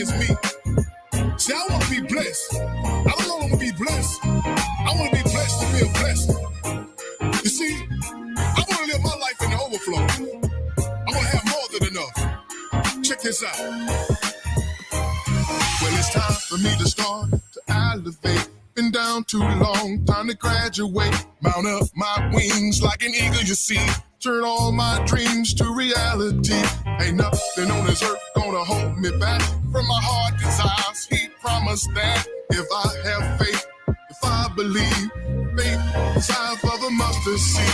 is me. See, I want to be blessed. I don't want to be blessed. I want to be blessed to feel blessed. You see, I want to live my life in the overflow. I want to have more than enough. Check this out. Well, it's time for me to start to elevate. Been down too long, time to graduate. Mount up my wings like an eagle, you see. Turn all my dreams to reality. Ain't nothing on this earth gonna hold me back from my heart desires. He promised that if I have faith, if I believe, faith is size of a mustard seed.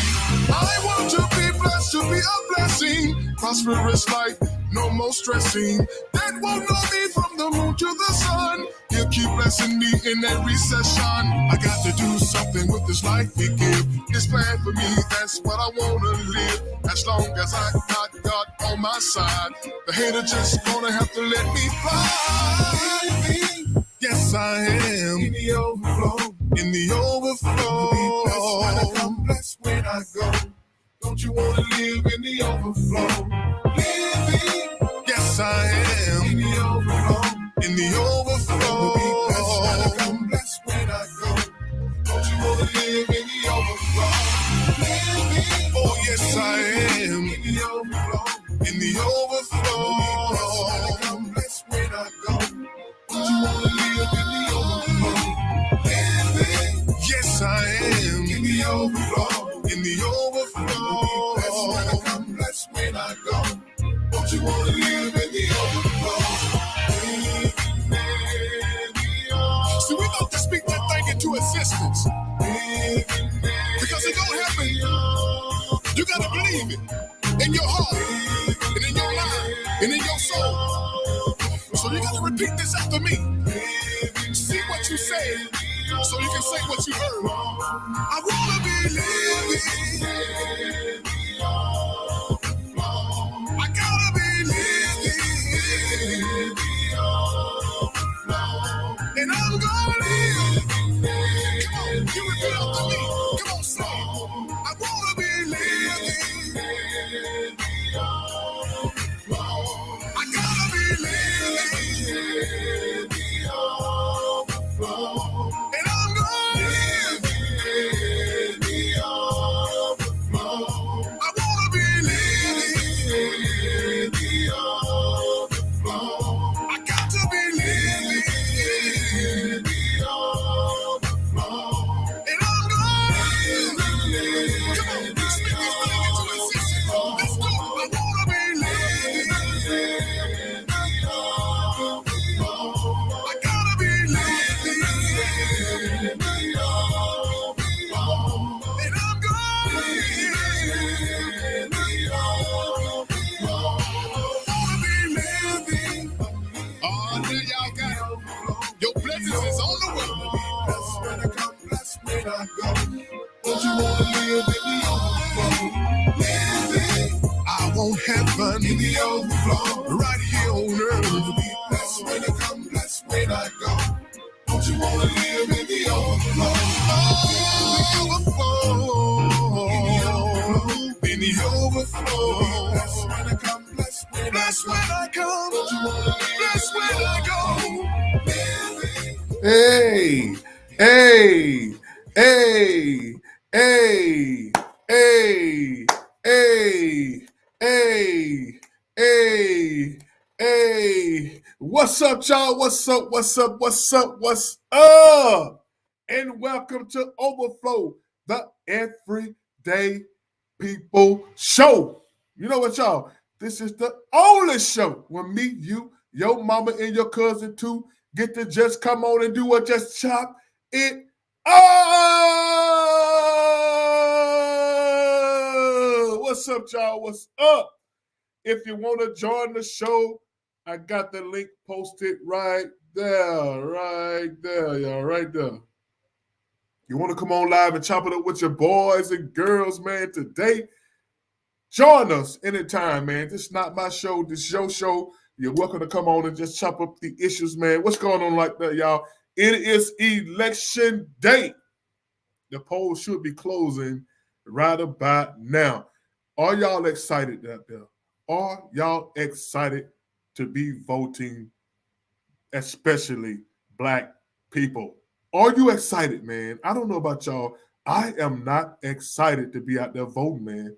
I want to be blessed, to be a blessing. Prosperous life, no more stressing. That won't know me from the moon to the sun. He'll keep blessing me in every session. I got to do something with this life he give. His plan for me, that's what I wanna live. As long as I got God on my side, the hater just gonna have to let me fly. Yes, I am in the overflow. In the overflow. I'm blessed when I go. Don't you wanna live in the overflow? Living. Yes, I am in the overflow. In the overflow. I'm blessed when I go. Don't you wanna live in the overflow? Living. Oh, yes, I am in the overflow. In the overflow. I'm blessed when I go. Don't you wanna live in the overflow? Living. Yes, I am in the overflow. In the overflow. I'm blessed when I go. Don't you wanna live in the overflow? See, we got to speak that thing into existence. Because it gonna happen. You gotta believe it in your heart, and in your mind, and in your soul. So you gotta repeat this after me. See what you say, so you can say what you heard. I wanna be living. I gotta be living. And I'm gonna live. Come on, you repeat after me. Come on, say it. I wanna be living. I gotta be living. And I'm gonna live. I wanna be living. I got to be living. And I'm gonna live. Come on, speak this thing into existence. Let's go. I wanna be living. I gotta be living. And I'm gonna live. I wanna be living. Oh, there y'all got it. Your blessings is on the way. Blessed when I come, blessed when I go. Don't you wanna live in the overflow? Living. I want heaven in the overflow. Right here on earth. Blessed when I come, blessed when I go. Don't you wanna live in the overflow? Overflow. In the overflow. Blessed when I come, blessed when I come. Don't you wanna live? Blessed when I go. Hey, hey, hey, hey, hey, hey, hey, hey, hey. What's up, y'all? What's up? What's up? What's up? What's up? And welcome to Overflow, the Everyday People Show. You know what, y'all? This is the only show when me, you, your mama, and your cousin too get to just come on and do what? Just chop it up. What's up, y'all? What's up? If you want to join the show, I got the link posted right there, y'all, right there. You want to come on live and chop it up with your boys and girls, man, today? Join us anytime, man. This is not my show. This is your show. You're welcome to come on and just chop up the issues, man. What's going on like that, y'all? It is election day. The polls should be closing right about now. Are y'all excited out there? Are y'all excited to be voting especially black people. Are you excited, man? I don't know about y'all. I am not excited to be out there voting, man.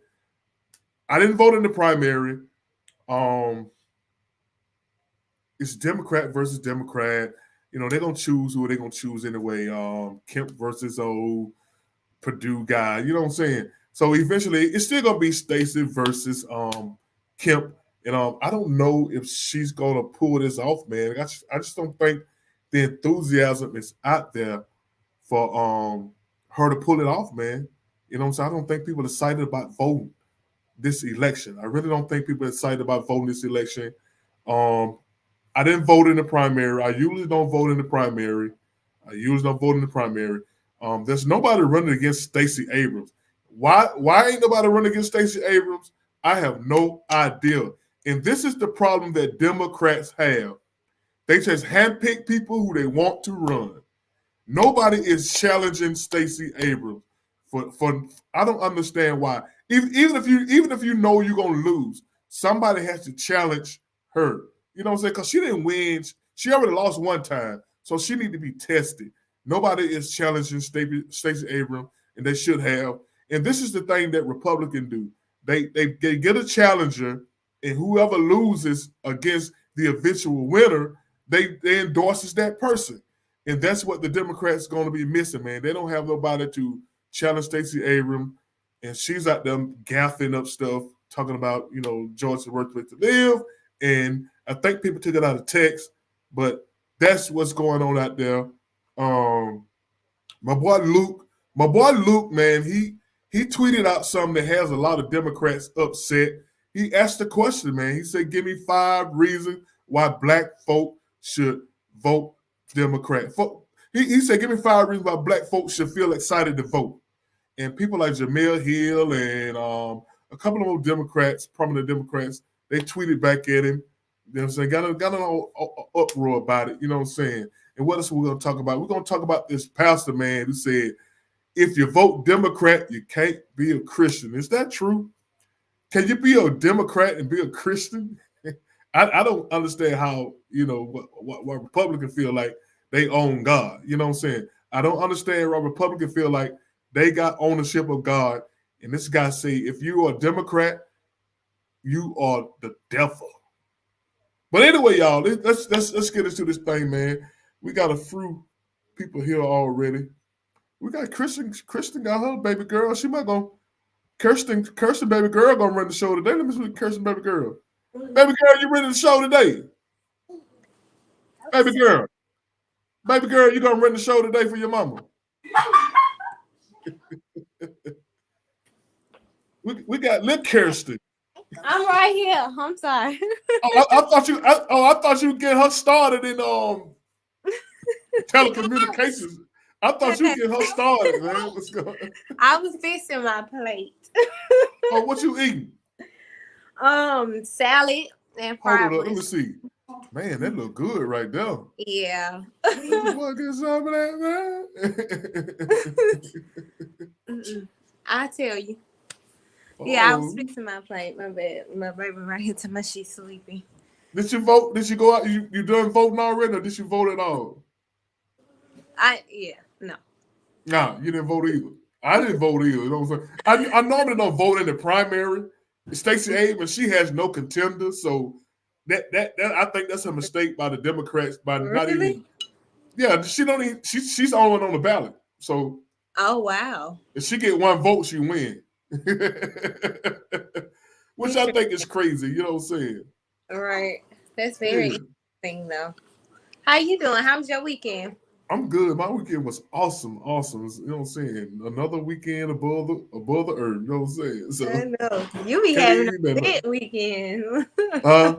I didn't vote in the primary. Um, it's Democrat versus Democrat. They're gonna choose who they're gonna choose anyway. Kemp versus old Purdue guy. You know what I'm saying? So eventually, it's still gonna be Stacey versus Kemp. And I don't know if she's gonna pull this off, man. I just don't think the enthusiasm is out there for her to pull it off, man. So I don't think people are excited about voting this election. I really don't think people are excited about voting this election. Um, I didn't vote in the primary. I usually don't vote in the primary. There's nobody running against Stacey Abrams. Why ain't nobody running against Stacey Abrams? I have no idea. And this is the problem that Democrats have. They just handpick people who they want to run. Nobody is challenging Stacey Abrams. For I don't understand why. Even if you know you're gonna lose, somebody has to challenge her. You know what I'm saying? Because she didn't win. She already lost one time, so she need to be tested. Nobody is challenging Stacey Abrams, and they should have. And this is the thing that Republicans do. They get a challenger, and whoever loses against the eventual winner, they endorses that person. And that's what the Democrats going to be missing, man. They don't have nobody to challenge Stacey Abrams, and she's out there gaffing up stuff, talking about, Georgia's worth to live. And I think people took it out of text, but that's what's going on out there. My boy Luke, man, he tweeted out something that has a lot of Democrats upset. He asked the question, man. He said, "Give me 5 reasons why black folk should vote Democrat." He said, "Give me 5 reasons why black folks should feel excited to vote." And people like Jamel Hill and a couple of old Democrats, prominent Democrats, they tweeted back at him. You know what I'm saying? Got an uproar about it. You know what I'm saying? And what else are we going to talk about? We're going to talk about this pastor man who said, "If you vote Democrat, you can't be a Christian." Is that true? Can you be a Democrat and be a Christian? I don't understand how, what Republicans feel like they own God. You know what I'm saying? I don't understand why Republicans feel like they got ownership of God. And this guy say, if you are a Democrat, you are the devil. But anyway, y'all, let's get into this thing, man. We got a few people here already. We got Kristen got her baby girl. She might go. Kirsten baby girl gonna run the show today. Let me see Kirsten baby girl. Baby girl, you ready to show today? Baby girl, you gonna run the show today for your mama? we got little Kirsten. I'm right here. I'm sorry. I thought you get her started in telecommunications. I thought you get her started, man. What's going on? I was fixing my plate. Oh, what you eating? Salad and fried. Hold on, let me see. Man, that look good right there. Yeah. What get some of that, man? I tell you. Yeah, I was fixing my plate. My bad. My baby right here to my she's sleeping. Did you vote? Did you go out? You done voting already, or did you vote at all? No. Nah, you didn't vote either. I didn't vote either. You know what I'm saying? I normally don't vote in the primary. Stacey Abrams, she has no contender, so that I think that's a mistake by the Democrats by not even. Yeah, she don't even. She's the only one on the ballot. So. Oh wow! If she get 1 vote, she win. Which I think is crazy. You know what I'm saying? All right. That's very interesting, though. How you doing? How was your weekend? I'm good. My weekend was awesome. You know what I'm saying? Another weekend above the earth. You know what I'm saying? So I know. You be having a lit weekend. I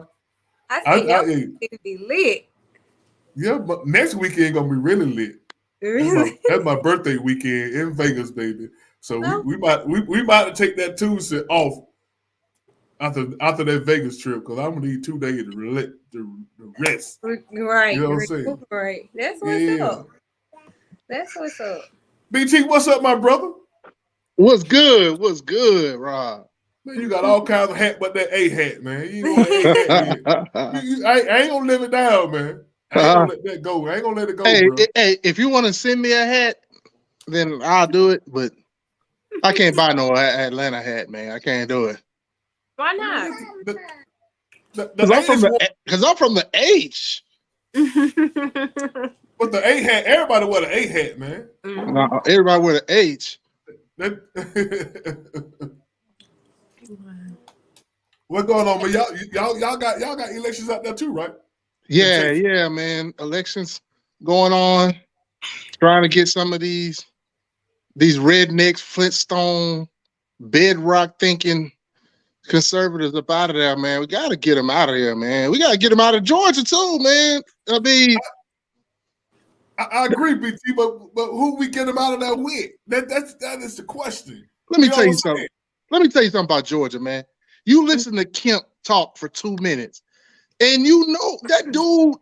said it be lit. Yeah, but next weekend gonna be really lit. Really? That's my birthday weekend in Vegas, baby. So we might take that Tuesday off after that Vegas trip because I'm gonna need 2 days to rest. Right. You know what I'm saying? Right. That's what's up. That's what's up. BT, what's up, my brother? What's good? What's good, Rob? Man, you got all kinds of hat but that A hat, man. You know that A hat. I ain't gonna live it down, man. I ain't gonna let that go. I ain't gonna let it go, Hey, bro. hey, if you want to send me a hat, then I'll do it. But I can't buy no Atlanta hat, man. I can't do it. Why not? The I'm from H the because I'm from the H. But the A hat, everybody wear the A hat, man. No, everybody wear the H. What's going on, man? Y'all got elections out there too, right? Yeah, man. Elections going on. Trying to get some of these rednecks, Flintstone, bedrock thinking conservatives up out of there, man. We got to get them out of here, man. We got to get them out of Georgia too, man. I mean, I agree, BT, but who we get them out of there with? That is the question. Let me tell you something. Let me tell you something about Georgia, man. You listen to Kemp talk for 2 minutes, and you know that dude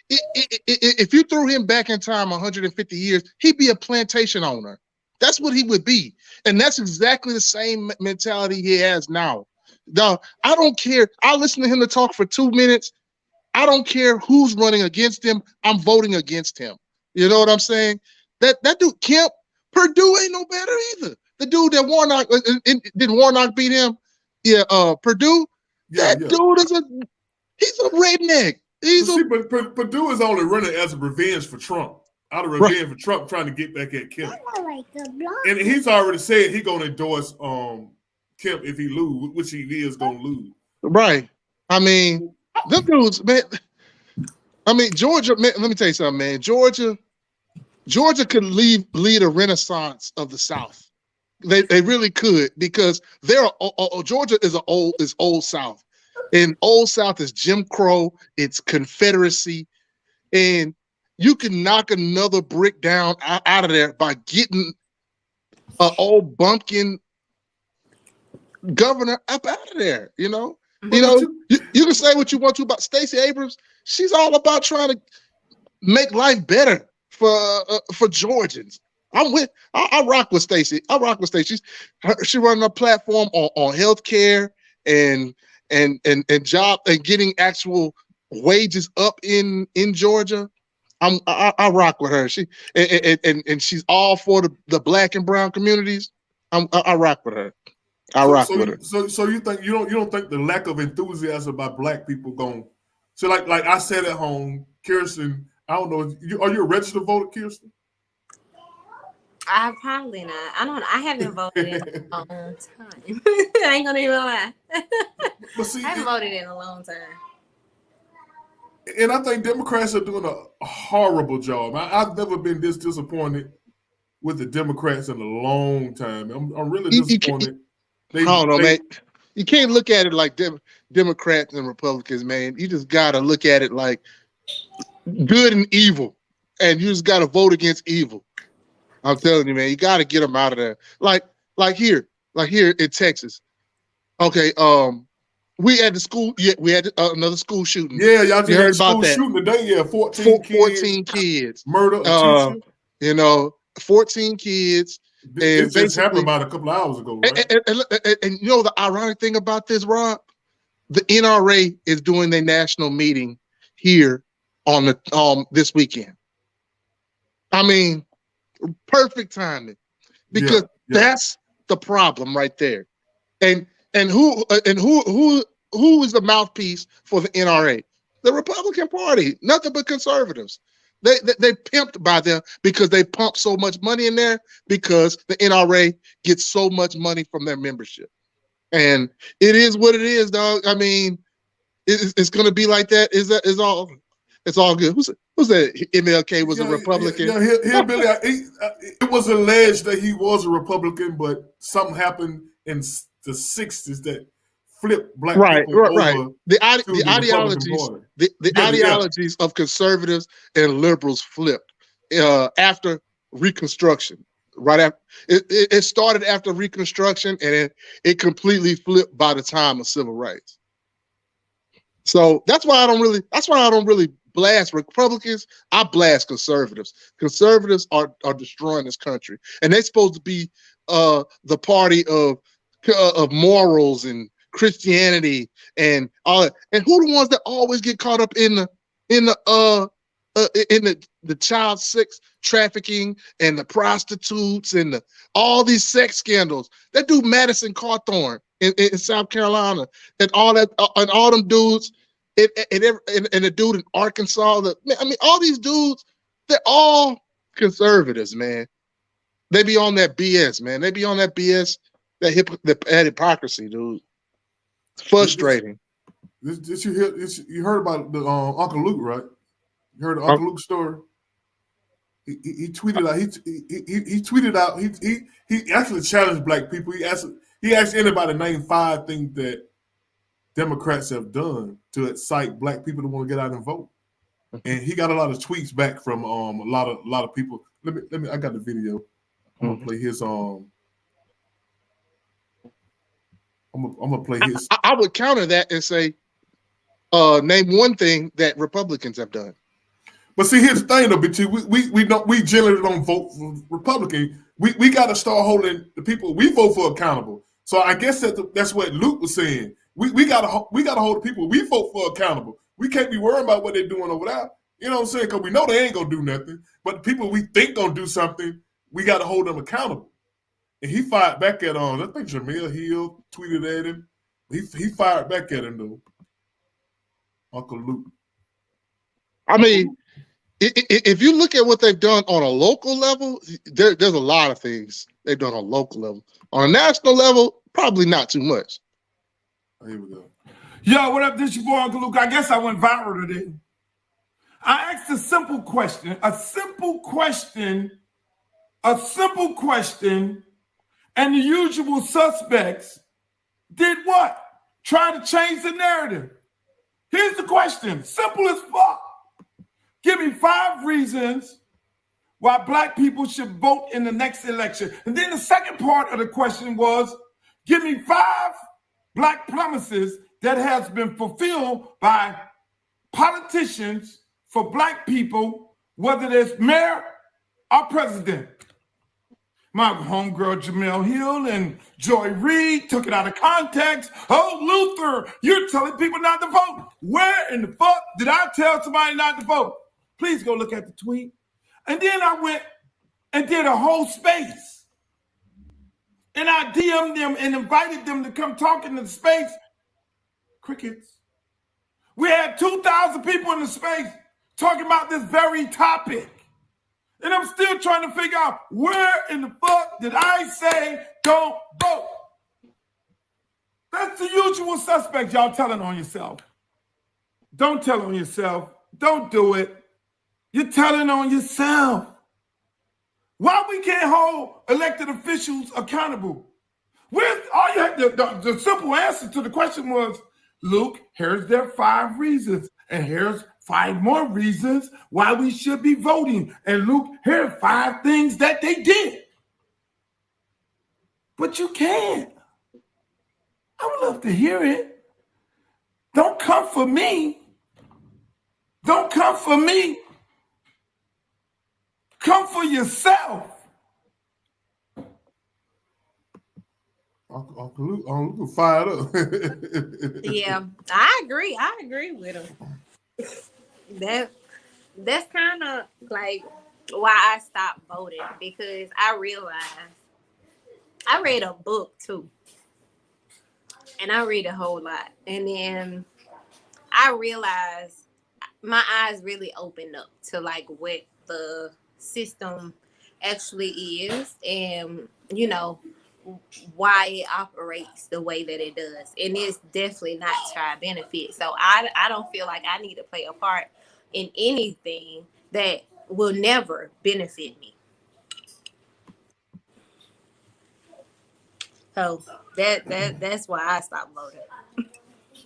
if you threw him back in time 150 years, he'd be a plantation owner. That's what he would be. And that's exactly the same mentality he has now. Dog, I don't care. I listen to him to talk for 2 minutes. I don't care who's running against him. I'm voting against him. You know what I'm saying? That dude, Kemp, Purdue ain't no better either. The dude that Warnock, did Warnock beat him? Yeah, Purdue. Yeah, dude he's a redneck. But Purdue is only running as a revenge for Trump. Out of revenge for Trump trying to get back at Kemp. And he's already said he's gonna endorse Kemp if he lose, which he is gonna lose. Right. I mean, them dudes, man. I mean, Georgia, man, let me tell you something, man. Georgia could lead a renaissance of the South. They really could, because Georgia is old South. And old South is Jim Crow, it's Confederacy, and you can knock another brick down out of there by getting an old bumpkin governor up out of there. You know, you can say what you want to about Stacey Abrams. She's all about trying to make life better for Georgians. I rock with Stacey. She running a platform on healthcare and job and getting actual wages up in Georgia. I rock with her. She and she's all for the black and brown communities. I rock with her. With her. So you think you don't think the lack of enthusiasm by black people going? So like I said at home, Kirsten. I don't know. Are you a registered voter, Kirsten? I probably not. I haven't voted in a long time. I ain't gonna even lie. But see, I haven't voted in a long time. And I think Democrats are doing a horrible job. I've never been this disappointed with the Democrats in a long time. I'm really disappointed. I don't know, man. You can't look at it like Democrats and Republicans, man. You just gotta look at it like good and evil, and you just gotta vote against evil. I'm telling you, man, you gotta get them out of there. Like here in Texas. Okay, we had the school. Yeah, we had another school shooting. Yeah, y'all just heard about that shooting today. Yeah, 14 kids. Murder a teacher. 14 kids. It just happened about a couple of hours ago, right? And you know the ironic thing about this, Rob? The NRA is doing their national meeting here on the this weekend. I mean, perfect timing, because that's the problem right there. And who is the mouthpiece for the NRA? The Republican Party, nothing but conservatives. They pimped by them because they pump so much money in there, because the NRA gets so much money from their membership. And it is what it is, dog. I mean, it's going to be like that. It's all good. Who's that? MLK was a Republican. Hillbilly. It was alleged that he was a Republican, but something happened in the 60s that flipped black people over. The ideologies of conservatives and liberals flipped after Reconstruction. Right after it started after Reconstruction, and it completely flipped by the time of civil rights. So that's why I don't really blast Republicans. I blast conservatives. Conservatives are destroying this country, and they're supposed to be the party of morals and Christianity and all that. And who the ones that always get caught up in the child sex trafficking and the prostitutes and all these sex scandals? That dude Madison Cawthorn in South Carolina and all that and all them dudes and the dude in Arkansas. All these dudes, they're all conservatives, man. They be on that BS, man. They be on that BS, that hypocrisy, dude. It's frustrating. You heard about the Uncle Luke, right? You heard the Uncle Luke story? He tweeted out. He tweeted out. He actually challenged black people. He asked anybody to name 5 things that Democrats have done to excite black people to want to get out and vote. And he got a lot of tweets back from a lot of people. Let me. I got the video. I'm gonna play his. I'm gonna play his. I would counter that and say, name one thing that Republicans have done. But see, here's the thing, though, BT. We generally don't vote for Republican. We got to start holding the people we vote for accountable. So I guess that's what Luke was saying. We got to hold the people we vote for accountable. We can't be worried about what they're doing over there. You know what I'm saying? Because we know they ain't gonna do nothing. But the people we think gonna do something, we got to hold them accountable. And he fired back at I think Jamil Hill tweeted at him. He fired back at him though. Uncle Luke. I mean, if you look at what they've done on a local level, there's a lot of things they've done on a local level. On a national level, probably not too much. Here we go. Yo, what up? This your boy Uncle Luke. I guess I went viral today. I asked a simple question, and the usual suspects did what? Try to change the narrative. Here's the question, simple as fuck. Give me 5 reasons why black people should vote in the next election. And then the second part of the question was, give me 5 black promises that has been fulfilled by politicians for black people, whether it's mayor or president. My homegirl Jamel Hill and Joy Reid took it out of context. Oh, Luther, you're telling people not to vote. Where in the fuck did I tell somebody not to vote? Please go look at the tweet. And then I went and did a whole space. And I DM'd them and invited them to come talk in the space. Crickets. We had 2,000 people in the space talking about this very topic. And I'm still trying to figure out where in the fuck did I say don't vote? That's the usual suspect y'all telling on yourself. Don't tell on yourself. Don't do it. You're telling on yourself. Why we can't hold elected officials accountable? All you had the simple answer to the question was, Luke, here's their 5 reasons, and here's 5 more reasons why we should be voting. And Luke, here are 5 things that they did. But you can't. I would love to hear it. Don't come for me. Don't come for me. Come for yourself. Uncle Luke fired up. Yeah, I agree with him. That's kind of like why I stopped voting, because I realized I read a book too, and I read a whole lot, and then I realized my eyes really opened up to like what the system actually is, and why it operates the way that it does. And it's definitely not to our benefit. So I don't feel like I need to play a part in anything that will never benefit me. So that's why I stopped voting.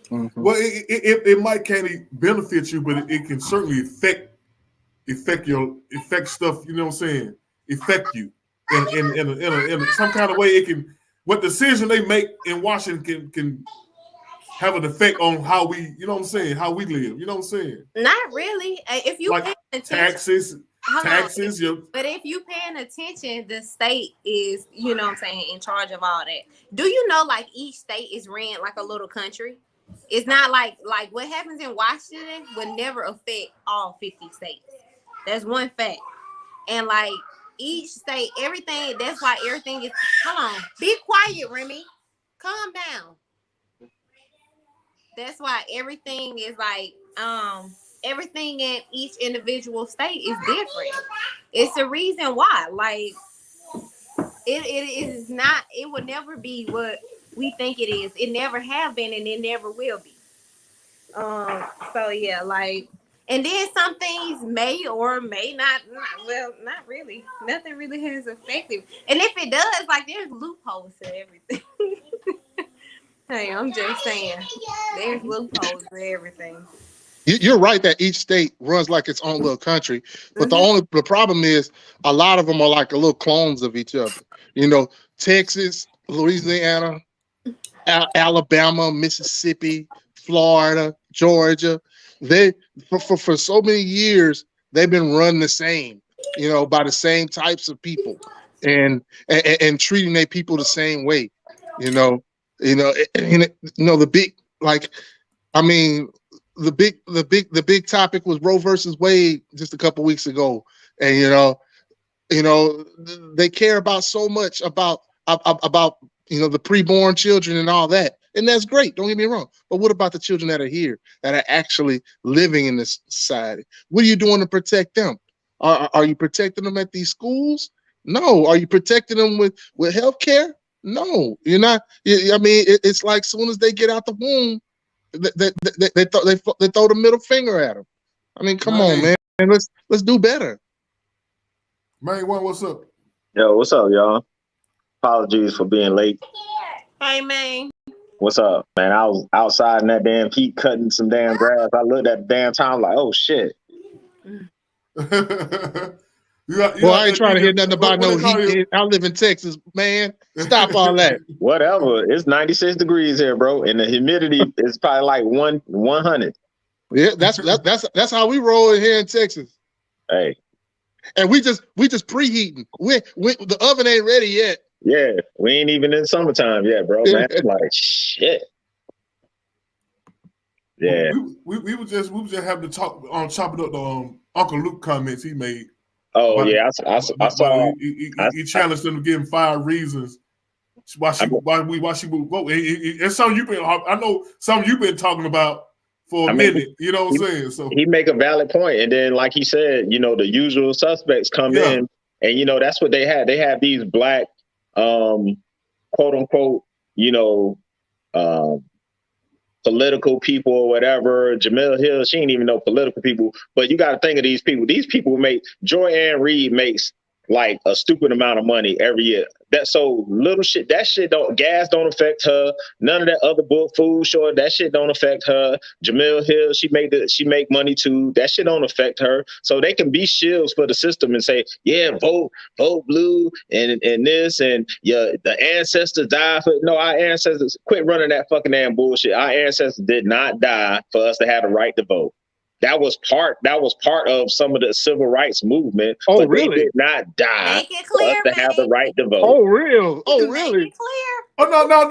Mm-hmm. Well, it might can't benefit you, but it can certainly affect stuff. You know what I'm saying? Affect you in some kind of way. It can. What decision they make in Washington can have an effect on how we, you know what I'm saying, how we live. You know what I'm saying? Not really. If you like pay attention, taxes. But if you paying attention, the state is, you know what I'm saying, in charge of all that. Do you know, like, each state is ran like a little country? It's not like what happens in Washington would never affect all 50 states. That's one fact. And like each state, everything, that's why everything is, hold on, be quiet, Remy. Calm down. That's why everything is like, everything in each individual state is different. It's the reason why. Like, it is not, it will never be what we think it is. It never have been and it never will be. So yeah, like, and then some things may or may not, well, not really. Nothing really has affected. And if it does, like, there's loopholes to everything. Hey, I'm just saying, there's loopholes to everything. You're right that each state runs like its own little country, but the problem is a lot of them are like a little clones of each other. You know, Texas, Louisiana, Alabama, Mississippi, Florida, Georgia. They for so many years they've been run the same, you know, by the same types of people, and treating their people the same way, you know, the big, like, I mean, the big topic was Roe versus Wade just a couple weeks ago, and you know they care about so much about you know, the preborn children and all that, and that's great. Don't get me wrong, but what about the children that are here, that are actually living in this society? What are you doing to protect them? Are you protecting them at these schools? No. Are you protecting them with health care? No, you're not. I mean, it's like soon as they get out the womb, they throw the middle finger at them. I mean, come on, man. Let's do better. Man, what's up? Yo, what's up, y'all? Apologies for being late. Hey, man. What's up, man? I was outside in that damn heat cutting some damn grass. I looked at the damn time like, oh shit. Well, I ain't trying to hear nothing about no heat. I live in Texas, man. Stop all that. Whatever. It's 96 degrees here, bro, and the humidity is probably like 100. Yeah, that's how we roll here in Texas. Hey. And we just preheating. We the oven ain't ready yet. Yeah, we ain't even in summertime yet, bro. Man, I'm like shit. Yeah. We were just having to talk on chopping up the Uncle Luke comments he made. Oh yeah, I saw. He challenged them to give him 5 reasons why she would vote. It's something you've been. I know something you've been talking about for a minute. You know what I'm saying? So he make a valid point, and then like he said, you know, the usual suspects come in, and you know that's what they had. They had these black, quote unquote, you know, political people or whatever. Jamil Hill, she ain't even know political people, but you got to think of these people. These people Joy Ann Reid makes like a stupid amount of money every year. That so little shit. That shit gas don't affect her. None of that other book, food short. That shit don't affect her. Jamil Hill, she make money too. That shit don't affect her. So they can be shills for the system and say, yeah, vote blue and this and the ancestors died for. No, our ancestors quit running that fucking damn bullshit. Our ancestors did not die for us to have the right to vote. That was part of some of the civil rights movement. Oh, but really? They did not die Make it clear, for us to have the right to vote. Oh, real? Oh, really? Make it clear. Oh no!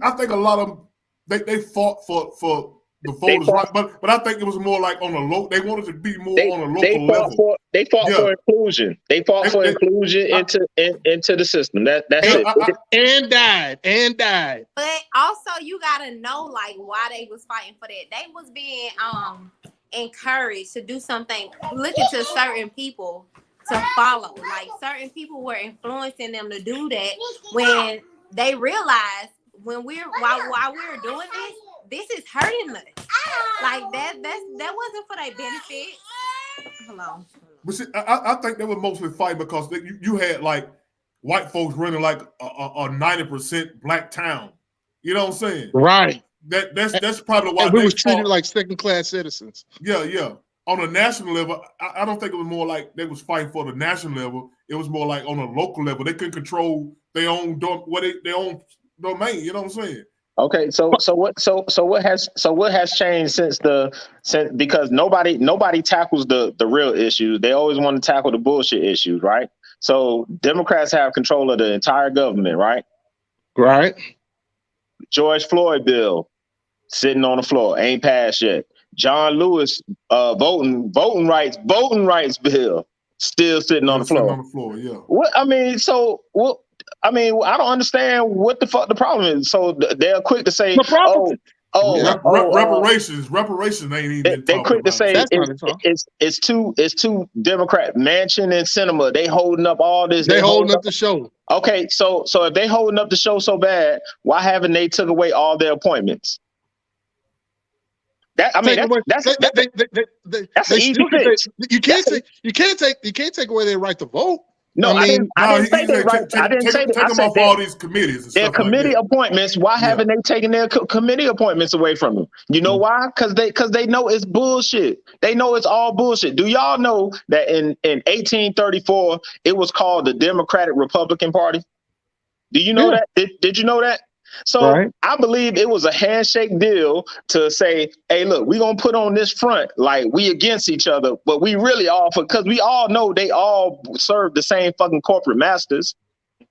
I think a lot of them they fought for the voters' right, but I think it was more like on a local. They wanted to be more on a local level. They fought for inclusion. They fought for inclusion into the system. That's it. And died. But also, you gotta know like why they was fighting for that. They was being encouraged to do something. Looking to certain people to follow. Like certain people were influencing them to do that when they realized while we're doing this is hurting us. Like that wasn't for their benefit. Hello. But see, I think they were mostly fighting because you had like white folks running like a 90% black town. You know what I'm saying? Right. That's probably why we was treated like second-class citizens. Yeah. On a national level, I don't think it was more like they was fighting for the national level. It was more like on a local level. They couldn't control their own domain. You know what I'm saying? Okay, so what has changed since because nobody tackles the real issues. They always want to tackle the bullshit issues, right? So Democrats have control of the entire government, right? Right. George Floyd bill sitting on the floor, ain't passed yet. John Lewis voting rights bill still sitting on the floor. Sitting on the floor, yeah. What I mean, I don't understand what the fuck the problem is. So they're quick to say, reparations ain't even. They quick to say it's two Democrat mansion and cinema. They holding up all this. They holding up the show. Okay, so if they holding up the show so bad, why haven't they took away all their appointments? That's an easy fix. You can't take away their right to vote. No, I didn't say that. Right. I didn't say that. Take them off all these committees and their stuff committee like that. appointments. Why haven't they taken their committee appointments away from them? You know why? Because they know it's bullshit. They know it's all bullshit. Do y'all know that in 1834 it was called the Democratic Republican Party? Do you know that? Did you know that? So I believe it was a handshake deal to say, hey, look, we're going to put on this front like we against each other, but we really all because we all know they all serve the same fucking corporate masters.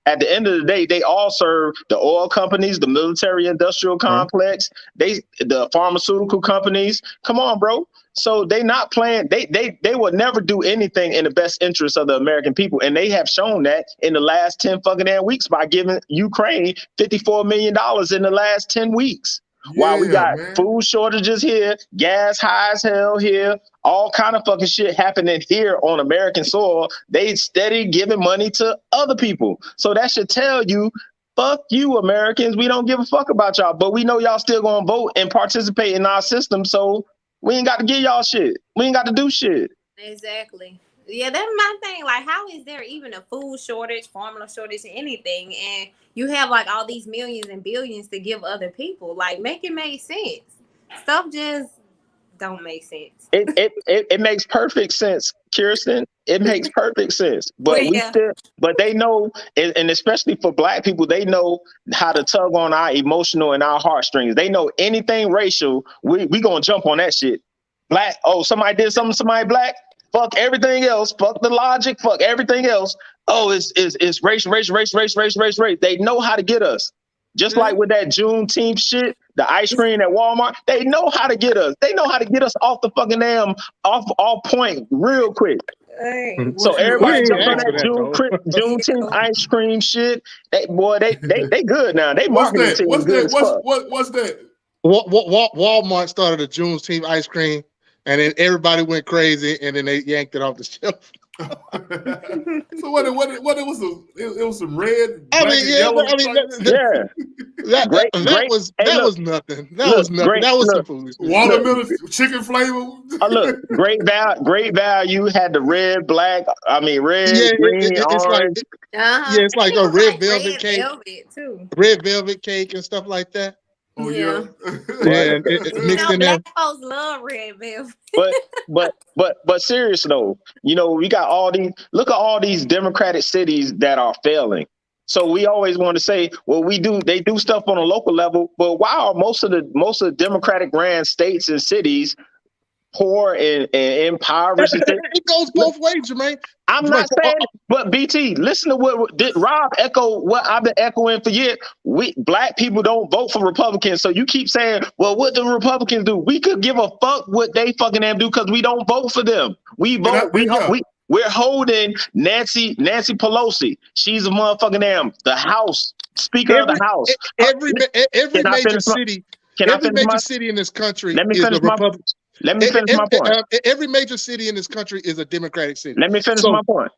At the end of the day, they all serve the oil companies, the military industrial complex, the pharmaceutical companies. Come on, bro. So they not playing. They will never do anything in the best interest of the American people, and they have shown that in the last 10 fucking damn weeks by giving Ukraine $54 million in the last 10 weeks. While we got food shortages here, gas high as hell here, all kind of fucking shit happening here on American soil, they steady giving money to other people. So that should tell you, fuck you, Americans. We don't give a fuck about y'all, but we know y'all still gonna vote and participate in our system. So we ain't got to give y'all shit. We ain't got to do shit. Exactly. Yeah, that's my thing. Like, how is there even a food shortage, formula shortage, anything? And you have like all these millions and billions to give other people. Like, make it make sense. Stuff just don't make sense. It makes perfect sense, Kirsten. It makes perfect sense. But but they know, and especially for Black people, they know how to tug on our emotional and our heartstrings. They know anything racial, we gonna jump on that shit. Black, somebody did something, somebody Black. Fuck everything else. Fuck the logic. Fuck everything else. Oh, it's race. They know how to get us. Just like with that Juneteenth shit, the ice cream at Walmart, they know how to get us. They know how to get us off the fucking damn off point real quick. Hey, so everybody jump on that Juneteenth ice cream shit. They good now. They marketing team good as fuck. What's that? Walmart started a Juneteenth ice cream. And then everybody went crazy, and then they yanked it off the shelf. So what it was? It was some red. That was nothing. That was some foolishness. Watermelon chicken flavor. Look, great value had the red, black. Red, green, orange. It's like a red velvet cake. Red velvet cake and stuff like that. Oh yeah. And mixed in there. Black folks love red velvet. But serious though, we got all these. Look at all these Democratic cities that are failing. So we always want to say, well, they do stuff on a local level, but why are most of the Democratic ran states and cities poor and impoverished? It goes both ways, Jermaine. I'm not saying, but BT, listen to what did Rob echo what I've been echoing for years. We Black people don't vote for Republicans, so you keep saying, well, what do Republicans do? We could give a fuck what they fucking damn do because we don't vote for them. We vote. We're holding Nancy Pelosi. She's a motherfucking damn the House Speaker of the House. Every major city. Every major city in this country is a Republican. Let me finish my point. Every major city in this country is a Democratic city. Let me finish my point.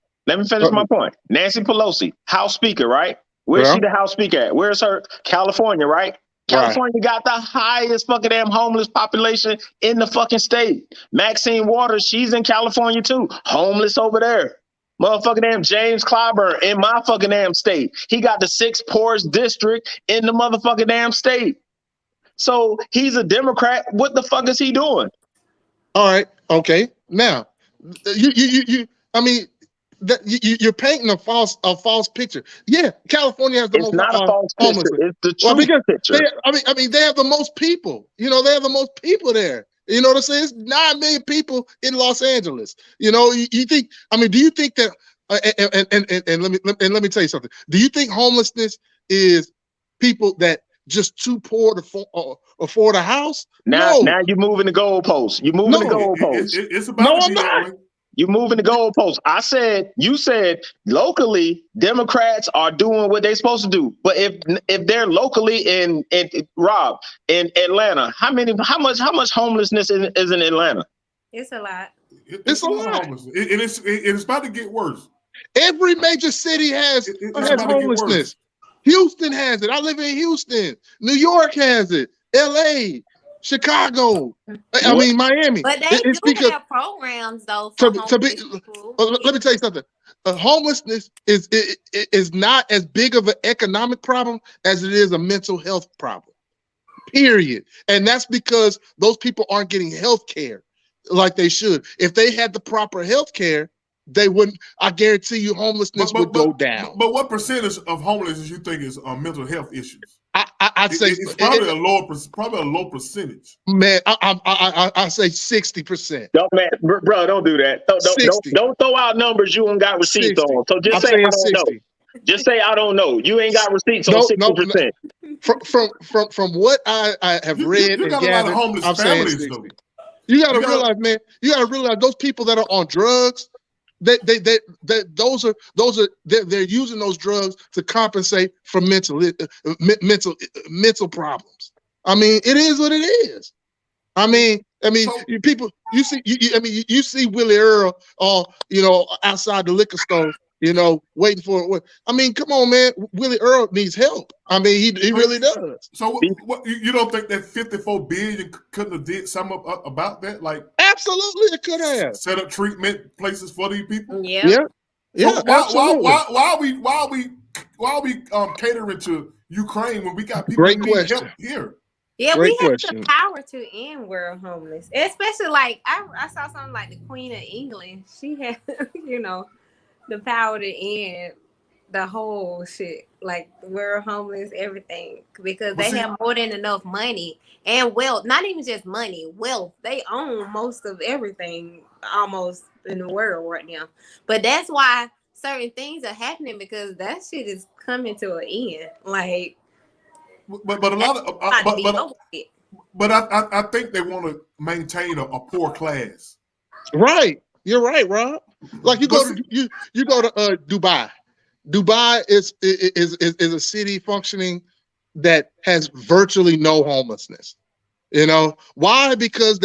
Nancy Pelosi, House Speaker, right? Where's she the House Speaker at? Where's her? California, right? California got the highest fucking damn homeless population in the fucking state. Maxine Waters, she's in California too. Homeless over there. Motherfucking damn James Clyburn in my fucking damn state. He got the 6th poorest district in the motherfucking damn state. So he's a Democrat. What the fuck is he doing? All right. Okay. Now, you're painting a false picture. Yeah, California has the It's most not a false picture. homelessness. It's the Well, true because picture. I mean, they have the most people. You know, they have the most people there. You know what I'm saying? It's 9 million people in Los Angeles. You know, you think? I mean, do you think that? And let me tell you something. Do you think homelessness is people that just too poor to afford a house? Now No, you're moving the goalposts. You're moving the no, goalposts. It's about no, to I'm be that not. way. You moving the goalposts. You said locally, Democrats are doing what they're supposed to do. But if they're locally in Rob in Atlanta, how much homelessness is in Atlanta? It's a lot. It's a lot of lot. homelessness. It's about to get worse. Every major city has It's about to get homelessness. worse. Houston has it. I live in Houston. New York has it. LA, Chicago. I mean Miami. But they It's do because have programs though for to be. homeless people. Let me tell you something. Homelessness is not as big of an economic problem as it is a mental health problem. Period. And that's because those people aren't getting health care like they should. If they had the proper health care, they wouldn't. I guarantee you, homelessness would go down. But what percentage of homelessness you think is mental health issues? I'd say it's probably a low percentage. Man, I say 60%. No, man, bro, don't do that. Don't throw out numbers you ain't got receipts 60. on. So just I'm say saying I don't 60. know. Just say I don't know. You ain't got receipts on 60%. From what I have read you and got gathered, a lot of homeless I'm saying families 60. though. You got to realize, man. You got to realize those people that are on drugs, they're using those drugs to compensate for mental problems. I mean, it is what it is. I mean, people. You see Willie Earl, outside the liquor store, waiting for it. I mean, come on, man. Willie Earl needs help. I mean, he really does. So what you don't think that 54 billion couldn't have did something about that? Like, absolutely, it could have set up treatment places for these people. Yeah. So Absolutely. why are we catering to Ukraine when we got people who need help here? Yeah, Great we have question. the power to end world homeless. Especially like I saw something like the Queen of England. She had, the power to end the whole shit, like world homeless, everything, because they have more than enough money and wealth. Not even just money, wealth. They own most of everything almost in the world right now. But that's why certain things are happening, because that shit is coming to an end. Like, but a lot of but I think they want to maintain a poor class. Right, you're right, Rob. Like you go to Dubai. Dubai is a city functioning that has virtually no homelessness. Why? Because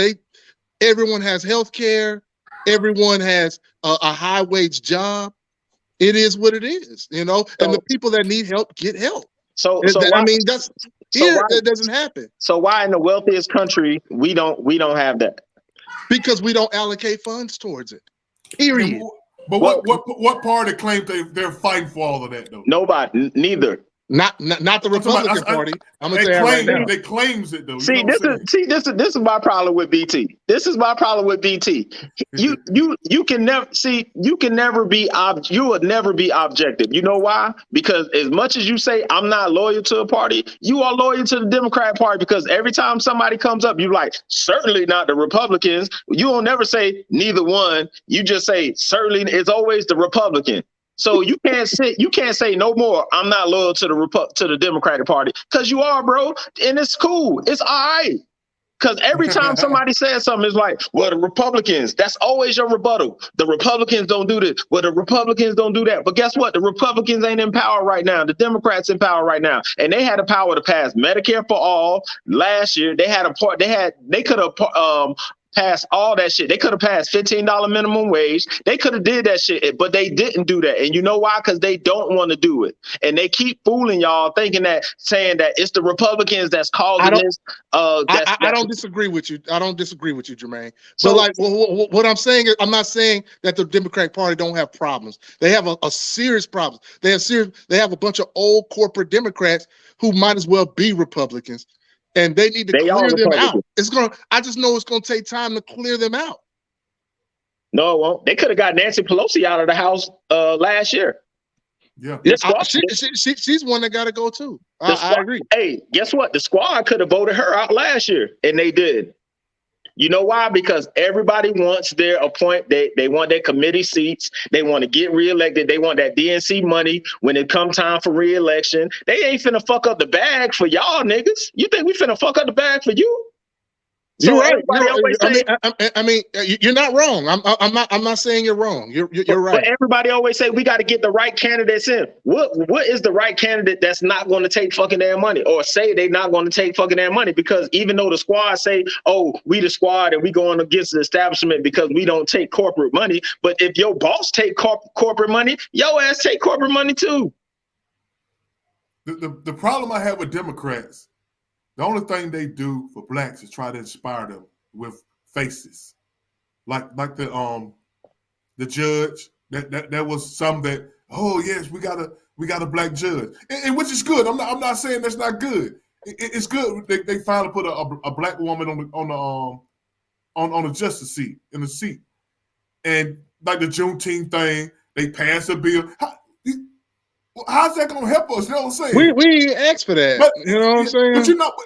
everyone has health care, everyone has a high wage job. It is what it is, and the people that need help get help. That doesn't happen. So why in the wealthiest country we don't have that? Because we don't allocate funds towards it. Period. But what party claims they're fighting for all of that though? Nobody, neither. Not the Republican Party. I'm gonna say that right now. They claims it though. This is my problem with BT. This is my problem with BT. You can never you would never be objective. You know why? Because as much as you say I'm not loyal to a party, you are loyal to the Democrat Party, because every time somebody comes up, you like, certainly not the Republicans. You will never say neither one. You just say certainly. It's always the Republican. So you can't say no more, I'm not loyal to the Democratic Party, because you are, bro, and it's cool. It's all right. Because every time somebody says something, it's like, well, the Republicans, that's always your rebuttal. The Republicans don't do this. Well, the Republicans don't do that. But guess what? The Republicans ain't in power right now. The Democrats in power right now. And they had the power to pass Medicare for all last year. They could have pass all that shit. They could have passed $15 minimum wage. They could have did that shit, but they didn't do that. And you know why? Because they don't want to do it. And they keep fooling y'all, saying that it's the Republicans that's causing this. I don't disagree with you. I don't disagree with you, Jermaine. So, what I'm saying is, I'm not saying that the Democratic Party don't have problems. They have a serious problem. They have a bunch of old corporate Democrats who might as well be Republicans. And they need to clear them out. I just know it's gonna take time to clear them out. No, it won't. They could have got Nancy Pelosi out of the House last year. Yeah. She's one that got to go too. I agree. Hey, guess what? The squad could have voted her out last year, and they did. You know why? Because everybody wants their they want their committee seats. They want to get reelected. They want that DNC money when it come time for reelection. They ain't finna fuck up the bag for y'all niggas. You think we finna fuck up the bag for you? So you're right. I mean, you're not wrong. I'm not saying you're wrong. You're right. But everybody always say we got to get the right candidates in. What is the right candidate that's not going to take fucking their money, or say they not going to take fucking their money? Because even though the squad say, oh, we the squad and we going against the establishment because we don't take corporate money, but if your boss take corporate money, your ass take corporate money too. The problem I have with Democrats, the only thing they do for blacks is try to inspire them with faces, like the judge. That was some that, oh yes, we got a black judge, and which is good. I'm not saying that's not good. It's good. They finally put a black woman on the justice seat, in the seat, and like the Juneteenth thing, they passed a bill. How's that gonna help us? You know what I'm saying? We asked for that. But, you know what I'm saying?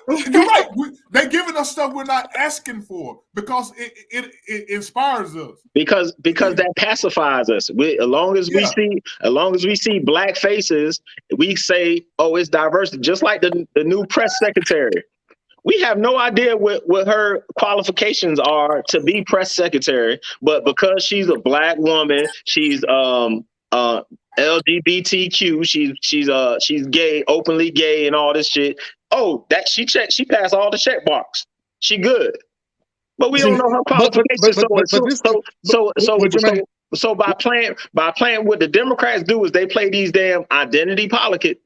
But you're right. They giving us stuff we're not asking for because it inspires us. Because that pacifies us. As long as we see black faces, we say, oh, it's diversity. Just like the new press secretary. We have no idea what her qualifications are to be press secretary, but because she's a black woman, she's LGBTQ, she's gay, openly gay, and all this shit. Oh, that she passed all the check box. She good, but we don't know her qualifications. So by playing what the Democrats do is they play these damn identity politics,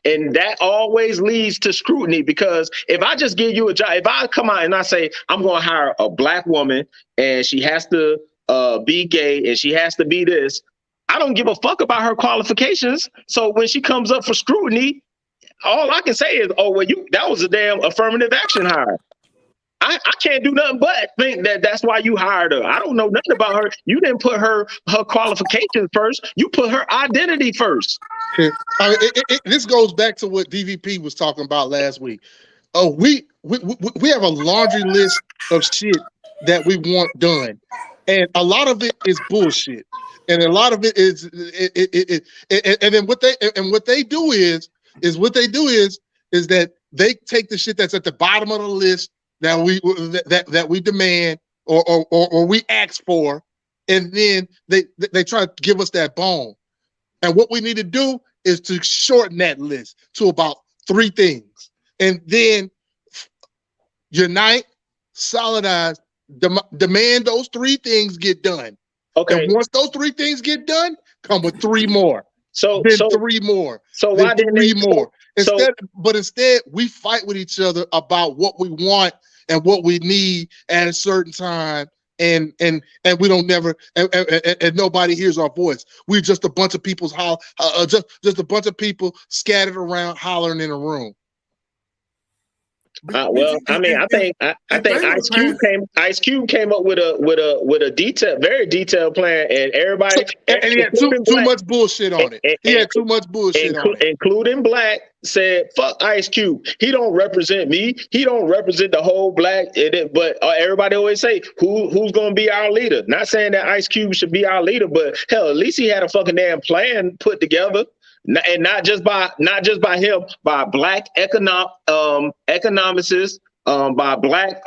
and that always leads to scrutiny. Because if I just give you a job, if I come out and I say I'm going to hire a black woman and she has to be gay and she has to be this, I don't give a fuck about her qualifications. So when she comes up for scrutiny, all I can say is, oh, well, that was a damn affirmative action hire. I can't do nothing but think that's why you hired her. I don't know nothing about her. You didn't put her qualifications first. You put her identity first. This goes back to what DVP was talking about last week. Oh, we have a laundry list of shit that we want done, and a lot of it is bullshit. And a lot of it is, and then what they do is that they take the shit that's at the bottom of the list that we demand or we ask for, and then they try to give us that bone. And what we need to do is to shorten that list to about 3 things, and then unite, solidize, demand those 3 things get done. Okay. And once those 3 things get done, come with 3 more. So 3 more. So why didn't 3 more? Instead, we fight with each other about what we want and what we need at a certain time, and we don't never and nobody hears our voice. We're just a bunch of people's just a bunch of people scattered around hollering in a room. Well, I mean, I think Ice Cube came up with a very detailed plan, and everybody and he had too much bullshit on it. He had too much bullshit on it, including Black. Said, "Fuck Ice Cube. He don't represent me. He don't represent the whole Black." But everybody always say, "Who's gonna be our leader?" Not saying that Ice Cube should be our leader, but hell, at least he had a fucking damn plan put together. And not just by him, by Black economicists, by Black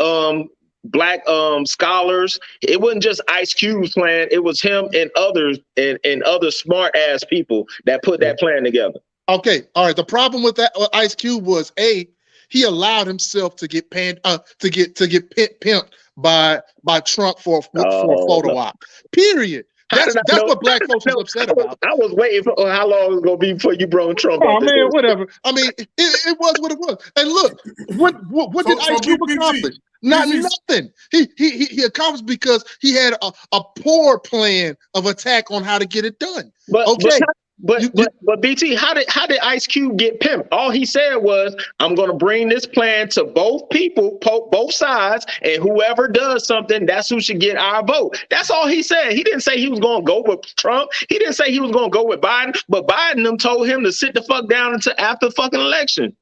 scholars. It wasn't just Ice Cube's plan. It was him and others and other smart ass people that put that plan together. Okay, all right. The problem with that Ice Cube was he allowed himself to get pimped by Trump for a photo op. Period. That's what Black folks was upset about. I was waiting for how long it was gonna be before you brought Trump. Oh man, whatever. I mean, it was what it was. And look, what did Ice Cube accomplish? Nothing. He accomplished because he had a poor plan of attack on how to get it done. But BT, how did Ice Cube get pimped? All he said was, "I'm going to bring this plan to both people, both sides, and whoever does something, that's who should get our vote." That's all he said. He didn't say he was going to go with Trump. He didn't say he was going to go with Biden. But Biden them told him to sit the fuck down until after the fucking election.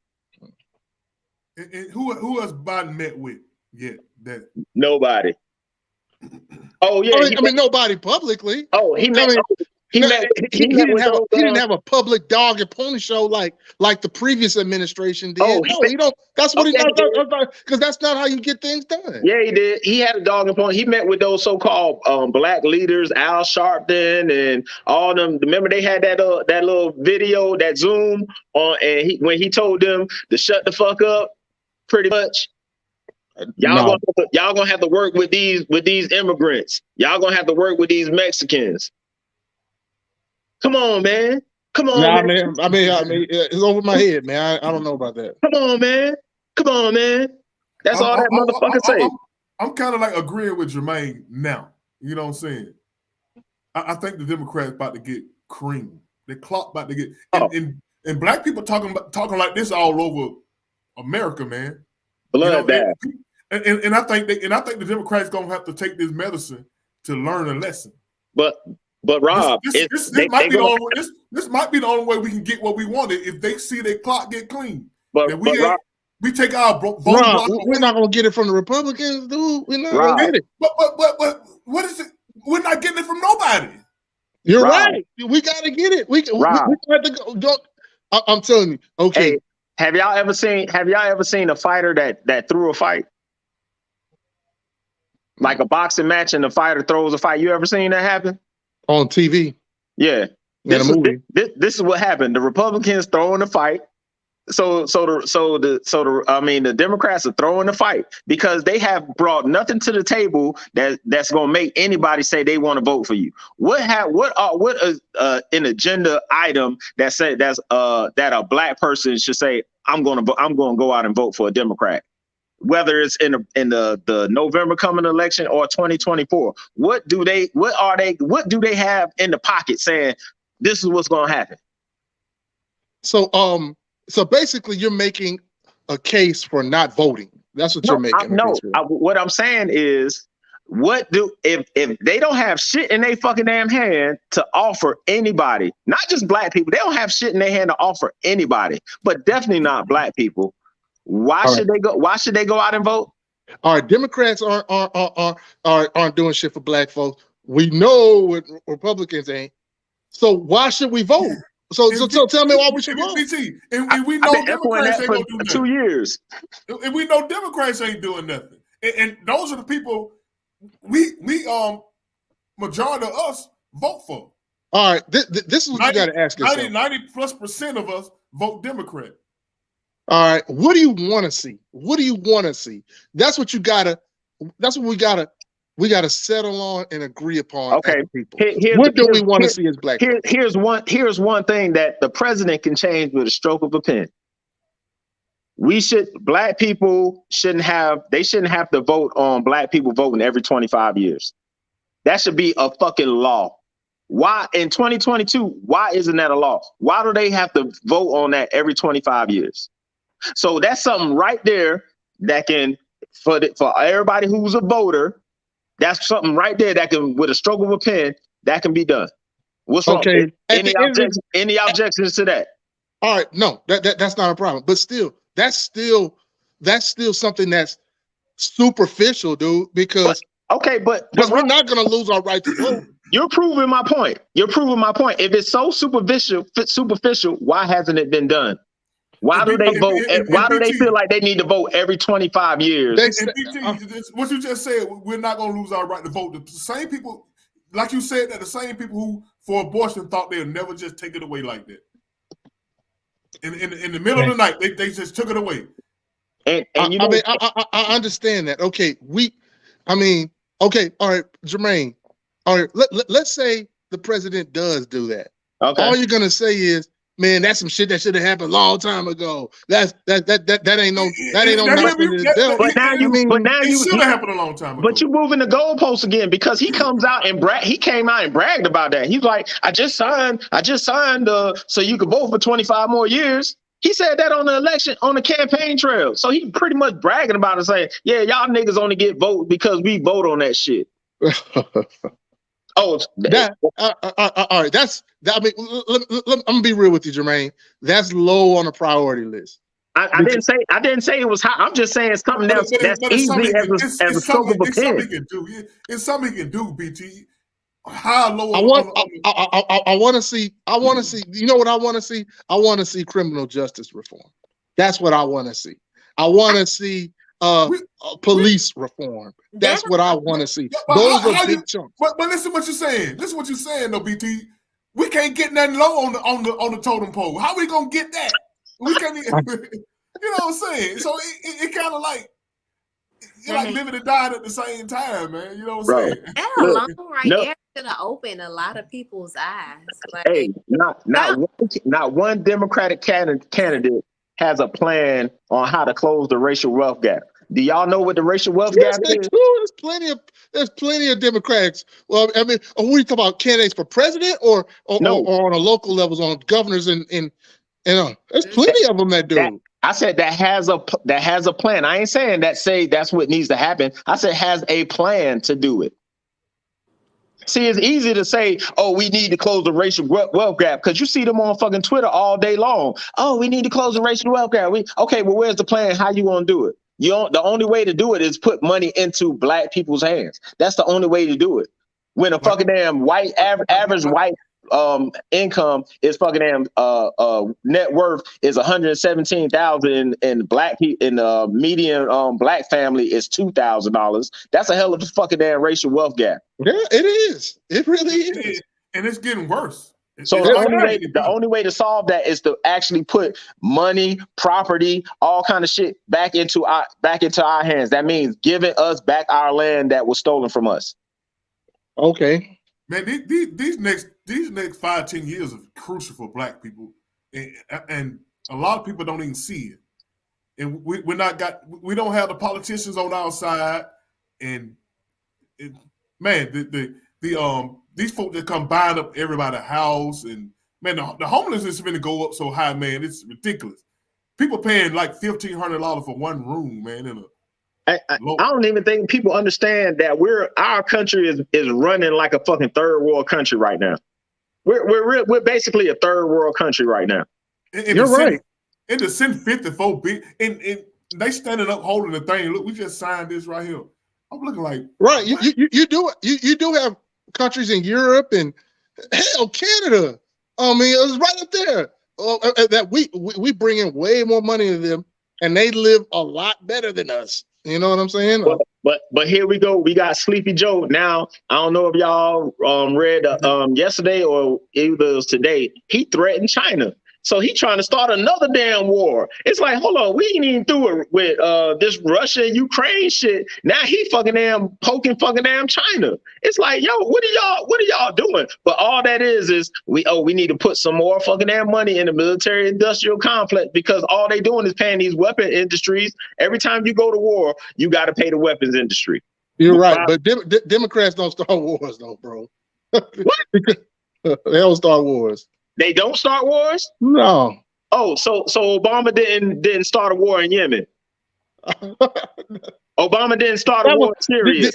And who has Biden met with yet? That nobody. Oh yeah, I mean nobody publicly. Oh, he met. He didn't have a public dog and pony show like the previous administration did. Oh, no, he don't. That's what because that's not how you get things done. Yeah, he did. He had a dog and pony. He met with those so-called black leaders, Al Sharpton and all them. Remember they had that little video, that Zoom on, and when he told them to shut the fuck up, pretty much. Y'all gonna have to work with these immigrants. Y'all gonna have to work with these Mexicans. Come on, man. Come on, man. I mean, it's over my head, man. I don't know about that. Come on, man. That's all that motherfucker say. I'm kind of like agreeing with Jermaine now. You know what I'm saying? I think the Democrats about to get creamed. The clock about to get and black people talking like this all over America, man. Bloodbath. And I think the Democrats gonna have to take this medicine to learn a lesson. But Rob, this might be the only way we can get what we wanted if they see their clock get clean. We take our vote. Rob, we're not gonna get it from the Republicans, dude. We're not gonna get it. But what is it? We're not getting it from nobody. You're right. We gotta get it. We have to go. I'm telling you. Okay. Hey, have y'all ever seen a fighter that threw a fight? Like a boxing match and the fighter throws a fight. You ever seen that happen? On TV. Yeah. This is what happened. The Republicans throwing the fight. The Democrats are throwing the fight because they have brought nothing to the table that's going to make anybody say they want to vote for you. What is an agenda item that a black person should say, I'm going to go out and vote for a Democrat? Whether it's in the November coming election or 2024, what do they have in the pocket saying this is what's going to happen? So basically, you're making a case for not voting. That's what you're making. What I'm saying is, if they don't have shit in their fucking damn hand to offer anybody, not just black people, they don't have shit in their hand to offer anybody, but definitely not black people. Why should they go out and vote? All right, Democrats aren't doing shit for black folks. We know what Republicans ain't. So why should we vote? So tell me why we should vote. And we know Democrats ain't gonna do nothing. 2 years. And we know Democrats ain't doing nothing. And those are the people we majority of us vote for. All right, this is what you got to ask yourself. 90+% of us vote Democrat. All right, what do you want to see? What do you want to see? That's what we gotta settle on and agree upon. Okay, people. What do we want to see as black people? Here's one thing that the president can change with a stroke of a pen. Black people shouldn't have to vote on black people voting every 25 years. That should be a fucking law. Why in 2022? Why isn't that a law? Why do they have to vote on that every 25 years? So that's something right there that can, for everybody who's a voter, that's something right there that can, with a stroke of a pen, that can be done. What's wrong? Okay. Any objections to that? All right, no, that's not a problem. But still, that's still something that's superficial, dude. Because but we're not going to lose our right to vote. You're proving my point. If it's so superficial, why hasn't it been done? Why do they vote? Why do they feel like they need to vote every 25 years? What you just said, we're not going to lose our right to vote. The same people, like you said, that the same people who for abortion thought they'll never just take it away like that. In the middle of the night, they just took it away. And I understand that. Okay, all right, Jermaine. All right, let's say the president does do that. Okay. All you're gonna say is man, that's some shit that should have happened a long time ago. That ain't no nothing in the belt. But now It should have happened a long time ago. But you moving the goalposts again because he comes out and he came out and bragged about that. He's like, I just signed so you could vote for 25 more years. He said that on the campaign trail. So he pretty much bragging about it, saying, yeah, y'all niggas only get votes because we vote on that shit. Oh, all right. I mean, I'm gonna be real with you, Jermaine. That's low on the priority list. I didn't say it was high. I'm just saying something that's easy as a stroke of a pen. It's something he can do, BT. How low? I want to see. You know what I want to see? I want to see criminal justice reform. That's what I want to see. I want to see police reform. That's what I want to see. Those are big chunks. But listen what you're saying. Listen what you're saying, though, BT. We can't get nothing low on the totem pole. How we gonna get that? We can't. You know what I'm saying? So it kind of like you're like living and dying at the same time, man. You know what I'm saying? That alone there should have opened a lot of people's eyes. Like, hey, not one Democratic candidate has a plan on how to close the racial wealth gap. Do y'all know what the racial wealth gap is? There's plenty of Democrats. Well, I mean, are we talking about candidates for president or on a local levels, on governors and there's plenty of them that do. I said that has a plan. I ain't saying that's what needs to happen. I said has a plan to do it. See, it's easy to say, oh, we need to close the racial wealth gap because you see them on fucking Twitter all day long. Oh, we need to close the racial wealth gap. Okay, well, where's the plan? How you gonna do it? The only way to do it is put money into black people's hands. That's the only way to do it. When a fucking damn average white income is fucking damn net worth is $117,000 and black people in the median black family is $2,000. That's a hell of a fucking damn racial wealth gap. Yeah, it is. It really is, and it's getting worse. So the only way to solve that is to actually put money, property, all kind of shit back into our hands. That means giving us back our land that was stolen from us. Okay. Man, these next 5-10 years are crucial for black people, and a lot of people don't even see it. And we don't have the politicians on our side, and man, these folks that come buying up everybody's house, and man, the homelessness is going to go up so high, man, it's ridiculous. People paying like $1,500 for one room, man. I don't even think people understand that our country is running like a fucking third world country right now. We're basically a third world country right now. You're right. And the Senate 54 big, and they standing up holding the thing. Look, we just signed this right here. I'm looking like right. You do have countries in Europe and hell Canada. I mean, it was right up there. That we bring in way more money than them, and they live a lot better than us. You know what I'm saying? But here we go. We got Sleepy Joe. Now, I don't know if y'all read yesterday or either it was today. He threatened China. So he trying to start another damn war. It's like, hold on, we ain't even through it with this Russia-Ukraine shit. Now he fucking damn poking fucking damn China. It's like, yo, what are y'all doing? But all that is we need to put some more fucking damn money in the military industrial complex because all they doing is paying these weapon industries. Every time you go to war, you got to pay the weapons industry. You're right, but Democrats don't start wars though, bro. What? They don't start wars. They don't start wars? No. Oh, so Obama didn't start a war in Yemen. Obama didn't start a war in Syria.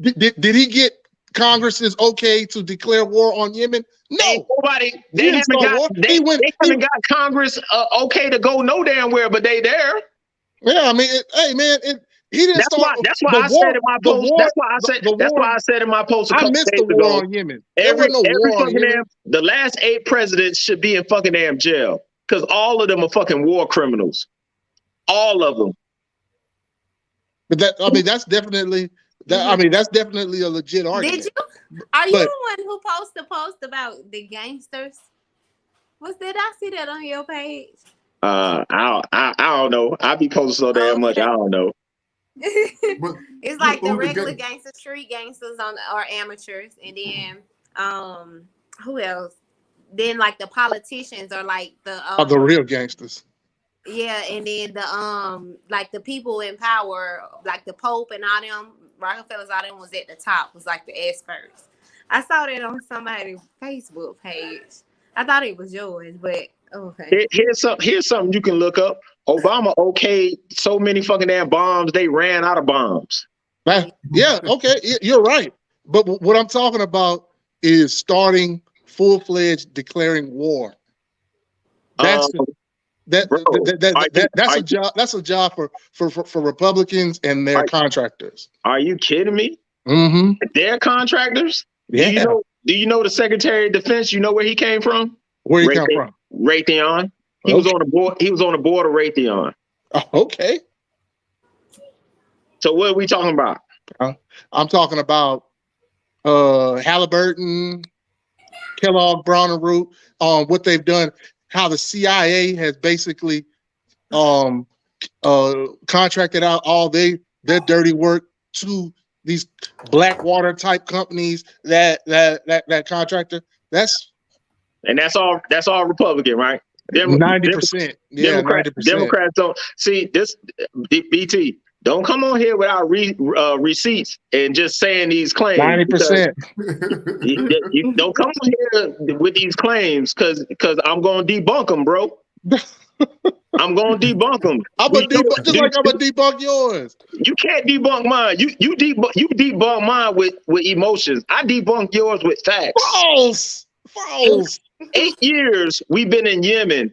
Did he get Congress's okay to declare war on Yemen? No. They haven't got Congress okay to go no damn where, but they there. Yeah, I mean, hey man, he didn't start. That's why I said in my post. That's why I said in my post. I missed the war on Yemen. The last 8 presidents should be in fucking damn jail because all of them are fucking war criminals. All of them. But that's definitely a legit argument. Did you? Are you the one who posted a post about the gangsters? Did I see that on your page? I don't know. I be posting so damn much. I don't know. It's like the regular gangsters, street gangsters or amateurs, and then who else? then like the politicians are like the real gangsters. Yeah, and then the like the people in power, like the Pope and all them Rockefellers, all them was at the top, was like the experts. I saw that on somebody's Facebook page. I thought it was yours, but okay. Here's something you can look up. Obama okayed so many fucking damn bombs, they ran out of bombs. Yeah, okay, you're right. But what I'm talking about is starting full-fledged declaring war. That's a job. That's a job for Republicans and their contractors. Are you kidding me? Mm-hmm. They're contractors. Yeah. Do you know the Secretary of Defense? You know where he came from? Where he come from? Raytheon. He was on the board. He was on the board of Raytheon. Oh, okay. So what are we talking about? I'm talking about Halliburton, Kellogg, Brown and Root, what they've done, how the CIA has basically contracted out all their dirty work to these Blackwater type companies that contractor. That's all Republican, right? 90%. Yeah, 90%. Democrats don't see this. BT, don't come on here without receipts and just saying these claims. 90%. You don't come on here with these claims because I'm going to debunk them, bro. I'm going to debunk them. I'm going to debunk yours. You can't debunk mine. You debunk mine with emotions. I debunk yours with facts. False. 8 years we've been in Yemen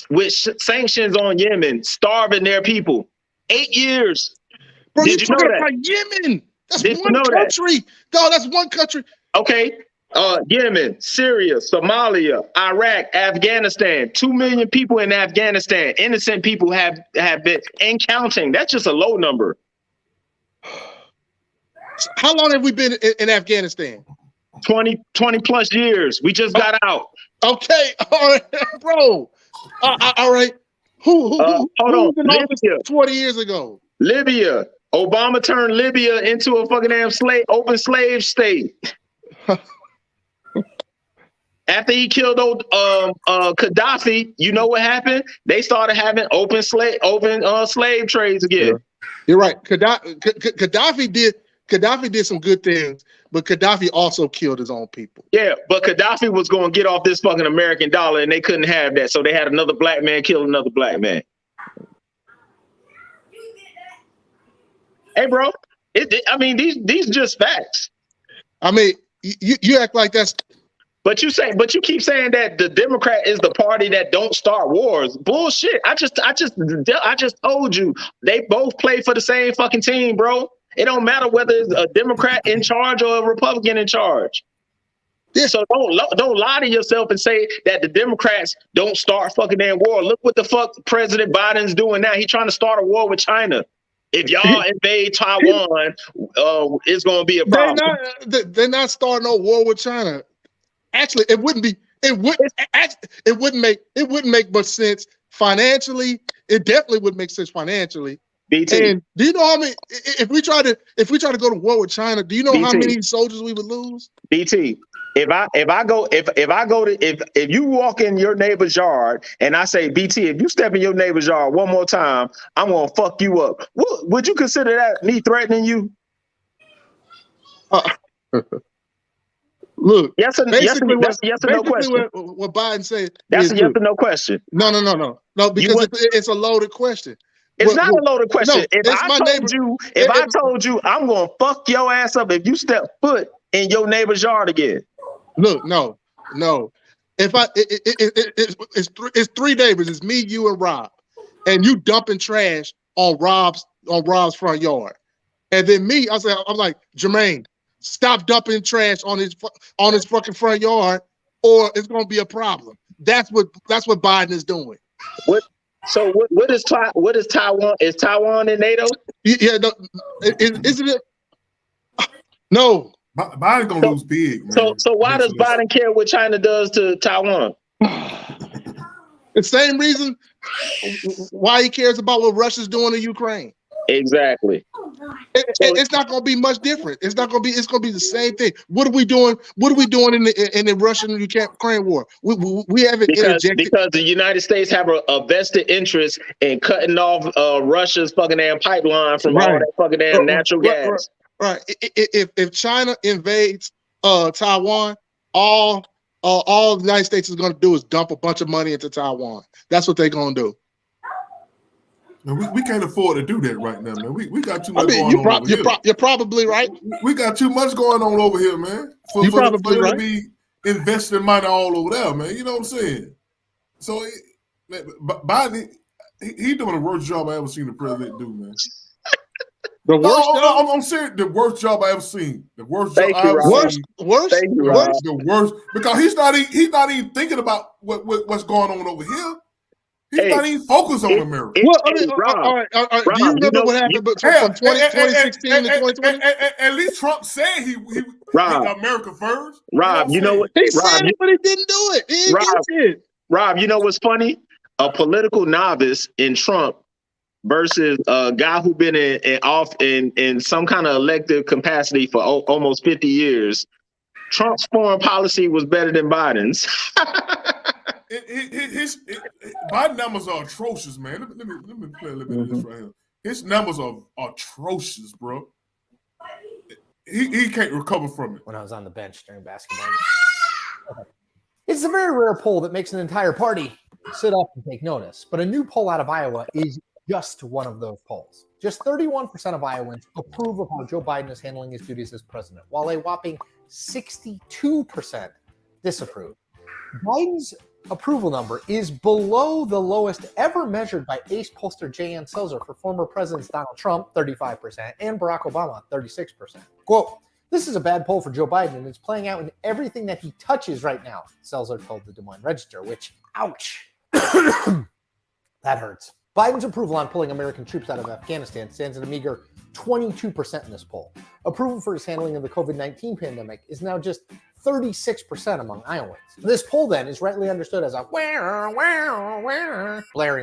with sanctions on Yemen, starving their people. 8 years. Bro, you're talking about Yemen. That's one country. No, that's one country. Okay. Yemen, Syria, Somalia, Iraq, Afghanistan. 2 million people in Afghanistan. Innocent people have been, and counting. That's just a low number. How long have we been in Afghanistan? 20 plus years. We just got out. Okay. All right, bro. All right. Who hold on. Libya. 20 years ago. Libya. Obama turned Libya into a fucking damn open slave state. After he killed Gaddafi, you know what happened? They started having open slave trades again. Yeah. You're right. Gaddafi did some good things, but Gaddafi also killed his own people. Yeah, but Gaddafi was going to get off this fucking American dollar, and they couldn't have that, so they had another black man kill another black man. Hey, bro, these just facts. I mean, you act like that's. But you keep saying that the Democrat is the party that don't start wars. Bullshit. I just told you they both play for the same fucking team, bro. It don't matter whether it's a Democrat in charge or a Republican in charge. Yeah. So don't lie to yourself and say that the Democrats don't start fucking damn war. Look what the fuck President Biden's doing now. He's trying to start a war with China. If y'all invade Taiwan, it's going to be a problem. They're not starting no war with China. Actually, it wouldn't make much sense financially. It definitely would make sense financially. BT. And do you know how many? If we try to go to war with China, do you know how many soldiers we would lose? BT. If you walk in your neighbor's yard and I say, BT, if you step in your neighbor's yard one more time, I'm gonna fuck you up. Would you consider that me threatening you? Look, yes or no question. What Biden said. That's a yes or no question. No, because it's a loaded question. It's not a loaded question. No, if I told you I'm gonna fuck your ass up if you step foot in your neighbor's yard again. Look, no. If it's 3 neighbors, it's me, you, and Rob, and you dumping trash on Rob's front yard, and then me, I'm like, Jermaine, stop dumping trash on his fucking front yard, or it's gonna be a problem. That's what Biden is doing. So what is Taiwan? Is Taiwan in NATO? Yeah, no, isn't it? No. Biden gonna lose big. Man. So why does Biden care what China does to Taiwan? The same reason why he cares about what Russia's doing to Ukraine. Exactly. It's not going to be much different. It's not going to be. It's going to be the same thing. What are we doing? What are we doing in the Russian-Ukraine war? We haven't interjected because the United States have a vested interest in cutting off Russia's fucking damn pipeline from all that fucking damn natural gas. Right. If China invades Taiwan, all the United States is going to do is dump a bunch of money into Taiwan. That's what they're going to do. We can't afford to do that right now, man. We got too much going on over here. You're probably right. We got too much going on over here, man. For them to be investing money all over there, man. You know what I'm saying? So Biden, he doing the worst job I ever seen the president do, man. The worst job? I'm serious. The worst job I ever seen. The worst job I ever seen. Worst. The worst, because he's not even thinking about what's going on over here. He's not even focused on America. Well, I mean, all right. Do you remember what happened from 2016 to 2020? At least Trump said he America first. Rob, you know what? He said it, but he didn't do it. He didn't. Rob, you know what's funny? A political novice in Trump versus a guy who been in some kind of elective capacity for almost 50 years. Trump's foreign policy was better than Biden's. Biden numbers are atrocious, man. Let me play a little bit of this right here. His numbers are atrocious, bro. He can't recover from it. When I was on the bench during basketball. It's a very rare poll that makes an entire party sit up and take notice. But a new poll out of Iowa is just one of those polls. Just 31% of Iowans approve of how Joe Biden is handling his duties as president, while a whopping 62% disapprove. Biden's approval number is below the lowest ever measured by ace pollster J.N. Selzer for former presidents Donald Trump, 35%, and Barack Obama, 36%. Quote, "This is a bad poll for Joe Biden, and it's playing out in everything that he touches right now," Selzer told the Des Moines Register, which, ouch, that hurts. Biden's approval on pulling American troops out of Afghanistan stands at a meager 22% in this poll. Approval for his handling of the COVID-19 pandemic is now just 36% among Iowans. This poll then is rightly understood as a blaring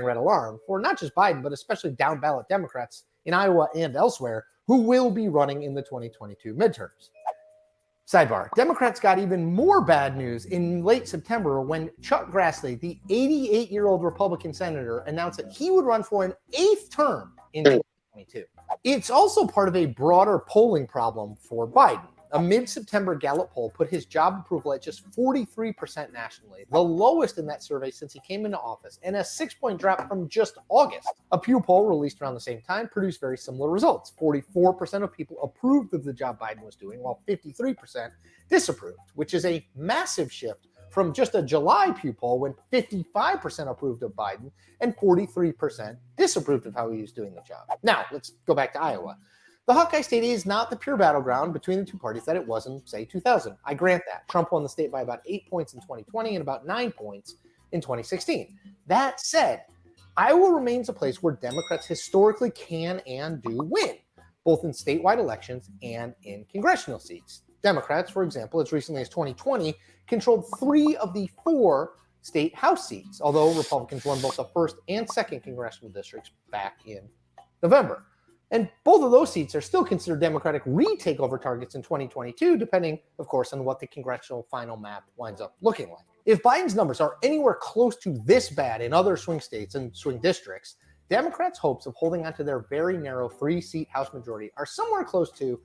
red alarm for not just Biden, but especially down ballot Democrats in Iowa and elsewhere who will be running in the 2022 midterms. Sidebar, Democrats got even more bad news in late September when Chuck Grassley, the 88-year-old Republican senator, announced that he would run for an 8th term in 2022. It's also part of a broader polling problem for Biden. A mid-September Gallup poll put his job approval at just 43% nationally, the lowest in that survey since he came into office, and a 6-point drop from just August. A Pew poll released around the same time produced very similar results. 44% of people approved of the job Biden was doing, while 53% disapproved, which is a massive shift from just a July Pew poll when 55% approved of Biden and 43% disapproved of how he was doing the job. Now, let's go back to Iowa. The Hawkeye state is not the pure battleground between the two parties that it was in, say, 2000. I grant that. Trump won the state by about 8 points in 2020 and about 9 points in 2016. That said, Iowa remains a place where Democrats historically can and do win, both in statewide elections and in congressional seats. Democrats, for example, as recently as 2020, controlled 3 of the 4 state House seats, although Republicans won both the 1st and 2nd congressional districts back in November. And both of those seats are still considered Democratic re-takeover targets in 2022, depending, of course, on what the congressional final map winds up looking like. If Biden's numbers are anywhere close to this bad in other swing states and swing districts, Democrats' hopes of holding onto their very narrow 3-seat House majority are somewhere close to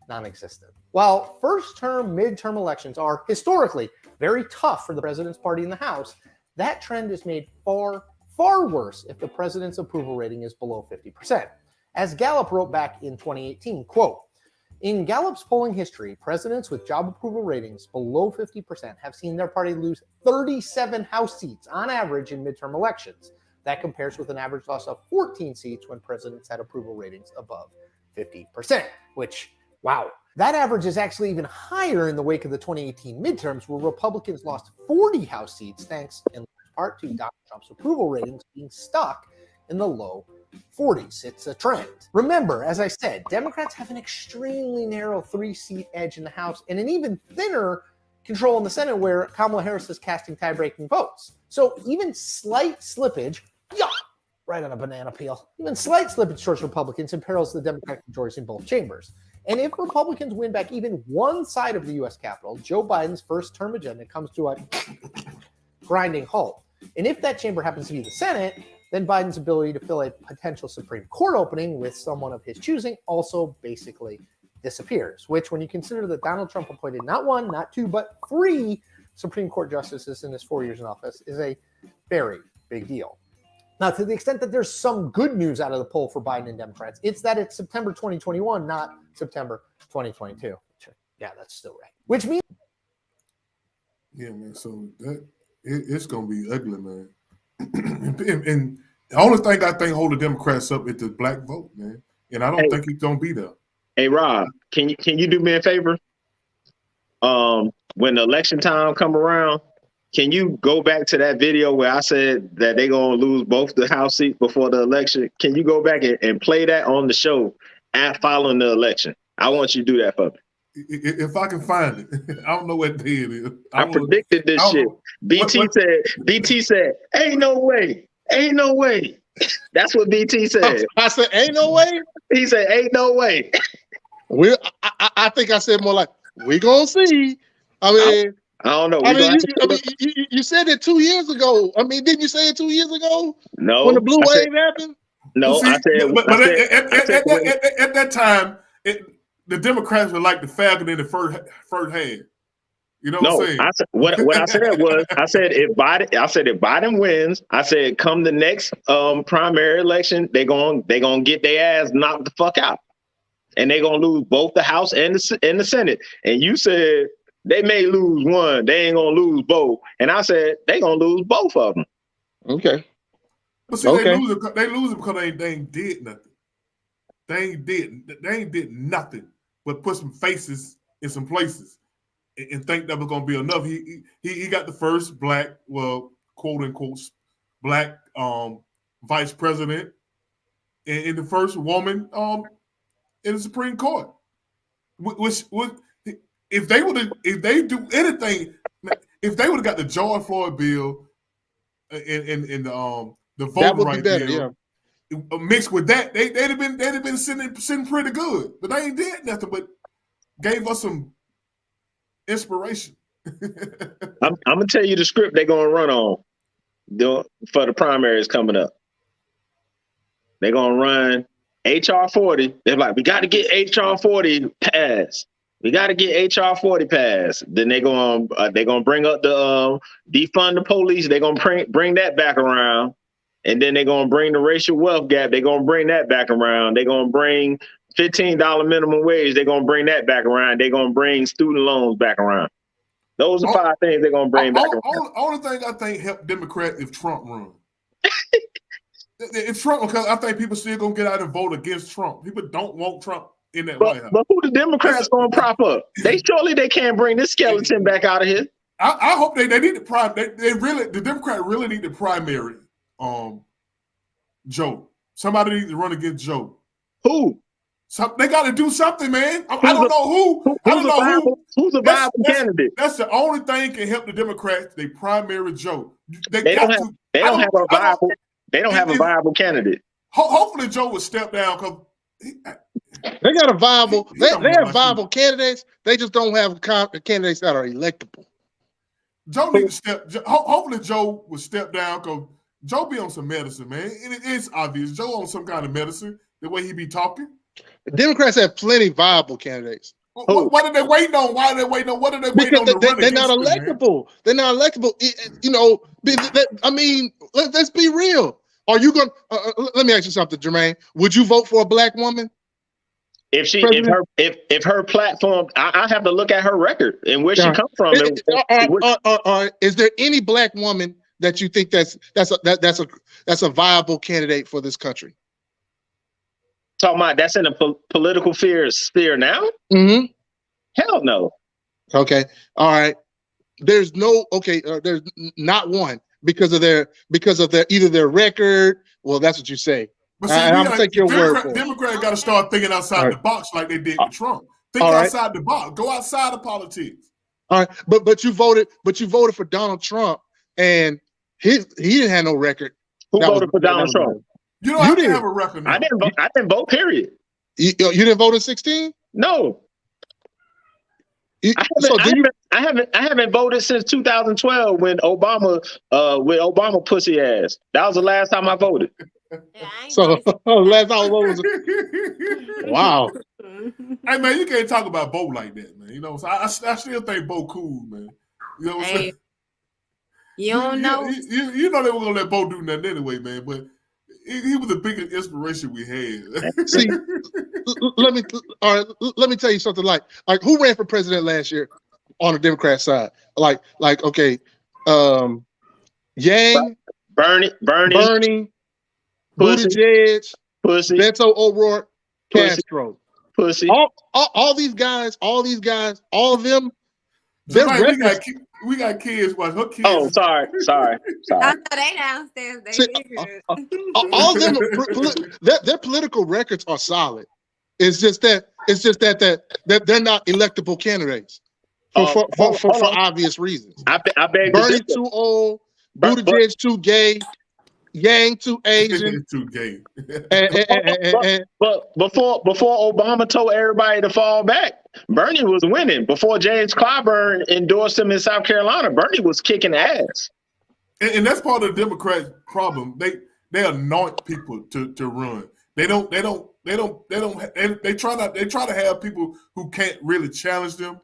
non-existent. While first-term, midterm elections are historically very tough for the president's party in the House, that trend is made far, far worse if the president's approval rating is below 50%. As Gallup wrote back in 2018, quote, "In Gallup's polling history, presidents with job approval ratings below 50% have seen their party lose 37 House seats on average in midterm elections. That compares with an average loss of 14 seats when presidents had approval ratings above 50%, which, wow. That average is actually even higher in the wake of the 2018 midterms, where Republicans lost 40 House seats, thanks in large part to Donald Trump's approval ratings being stuck in the low 40s. It's a trend. Remember, as I said, Democrats have an extremely narrow 3-seat edge in the House and an even thinner control in the Senate, where Kamala Harris is casting tie-breaking votes. So even slight slippage right on a banana peel. Even slight slippage towards Republicans imperils the Democratic majorities in both chambers. And if Republicans win back even one side of the U.S. Capitol, Joe Biden's first term agenda comes to a grinding halt. And if that chamber happens to be the Senate, then Biden's ability to fill a potential Supreme Court opening with someone of his choosing also basically disappears, which when you consider that Donald Trump appointed not one, not two, but 3 Supreme Court justices in his 4 years in office is a very big deal. Now, to the extent that there's some good news out of the poll for Biden and Democrats, it's that it's September 2021, not September 2022. Yeah, that's still right. Which means... Yeah, man. So it's going to be ugly, man. and the only thing I think hold the Democrats up is the black vote, man. And I don't think it's going to be there. Hey, Rob, can you do me a favor? When the election time come around, can you go back to that video where I said that they're going to lose both the House seats before the election? Can you go back and play that on the show following the election? I want you to do that for me. If I can find it. I don't know what day it is. I predicted this shit. BT said, ain't no way. Ain't no way. That's what BT said. I said, ain't no way? He said, ain't no way. I think I said more like, we gonna see. I mean, I don't know. You said it 2 years ago. I mean, didn't you say it 2 years ago? No. When the blue wave happened? No, See, at that time, the Democrats were like the Falcon in the first hand. You know what I'm saying? What I said was, I said if Biden wins, I said come the next primary election, they gonna get their ass knocked the fuck out, and they gonna lose both the House and the Senate. And you said they may lose one, they ain't gonna lose both. And I said they gonna lose both of them. Okay. But see, they lose it because they ain't did nothing. They ain't did nothing but put some faces in some places and think that was going to be enough. He got the first black, well, quote unquote, black vice president and the first woman in the Supreme Court. Which if they do anything, if they would have got the George Floyd bill and the voting right bill, mixed with that, they'd have been sitting pretty good. But they ain't did nothing but gave us some inspiration. I'm gonna tell you the script they're gonna run on for the primaries coming up. They're gonna run HR 40. They're like, we got to get HR 40 passed. We got to get HR 40 passed. Then they're gonna bring up the defund the police. They're gonna bring that back around. And then they're going to bring the racial wealth gap. They're going to bring that back around. They're going to bring $15 minimum wage. They're going to bring that back around. They're going to bring student loans back around. Those are 5 things they're going to bring back around. Only thing I think helped Democrats if Trump run. If Trump, because I think people still going to get out and vote against Trump. People don't want Trump in that White House. But who the Democrats going to prop up? They can't bring this skeleton back out of here. I hope they need the prime. The Democrats really need the primary. Joe. Somebody needs to run against Joe. Who? They got to do something, man. I don't know who. I don't know who. Who's a viable candidate? That's the only thing can help the Democrats. They primary Joe. They don't have a viable candidate. Hopefully, Joe will step down because they got a viable. They have viable candidates. They just don't have candidates that are electable. Joe needs to step. Hopefully, Joe will step down because Joe be on some medicine, man. It's obvious. Joe on some kind of medicine, the way he be talking. The Democrats have plenty viable candidates. What are they waiting on? Why are they waiting on? What are they waiting on to run they're not electable. Man? They're not electable. You know, I mean, let's be real. Are you going to, let me ask you something, Jermaine. Would you vote for a black woman? If her platform, I have to look at her record and where she come from. Is there any black woman that you think that's a viable candidate for this country? Talking about that's in a political sphere now? Mm-hmm. Hell no. Okay. All right. There's not one because of their either their record. Well, that's what you say. But see, I'm gonna take your word for it. Democrats got to start thinking outside the box like they did with Trump. Think outside the box. Go outside of politics. All right, but you voted for Donald Trump, and he didn't have no record. Who voted for Donald Trump? You don't have to have a record now. I didn't vote. Period. You didn't vote in 16? No. I haven't voted since 2012 when Obama pussy ass. That was the last time I voted. So last time I voted was wow. Hey man, you can't talk about Bo like that, man. You know, so I still think Bo cool, man. You know what I'm saying? You don't know. You know they were gonna let Bo do nothing anyway, man. But he was the biggest inspiration we had. See, let me tell you something. Like who ran for president last year on the Democrat side? Like okay, Yang, Bernie, Buttigieg, pussy, Beto O'Rourke, pussy, Castro, pussy. All these guys, all of them. We got kids. Watch her kids. Oh, sorry. I know they downstairs. All of them, their political records are solid. It's just that they're not electable candidates for obvious reasons. I beg Bernie too old, Buttigieg too gay, Yang too Asian, too gay. But before Obama told everybody to fall back, Bernie was winning. Before James Clyburn endorsed him in South Carolina, Bernie was kicking ass. And that's part of the Democrats' problem. They anoint people to run. They try to have people who can't really challenge them.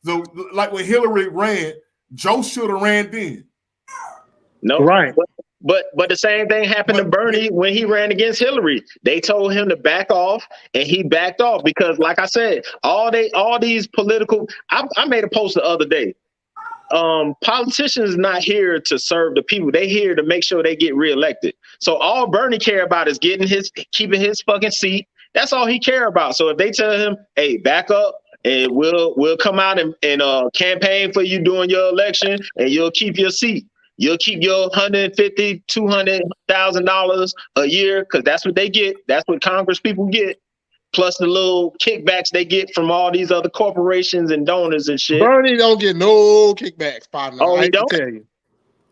So like when Hillary ran, Joe should have ran then. No, right. But the same thing happened to Bernie when he ran against Hillary. They told him to back off, and he backed off because, like I said, all these political. I made a post the other day. Politicians not here to serve the people. They here to make sure they get reelected. So all Bernie care about is keeping his fucking seat. That's all he care about. So if they tell him, "Hey, back up," and we'll come out and campaign for you during your election, and you'll keep your seat. You'll keep your $150,000, $200,000 a year because that's what they get. That's what Congress people get. Plus the little kickbacks they get from all these other corporations and donors and shit. Bernie don't get no kickbacks, partner. Oh, I hate to don't? tell you.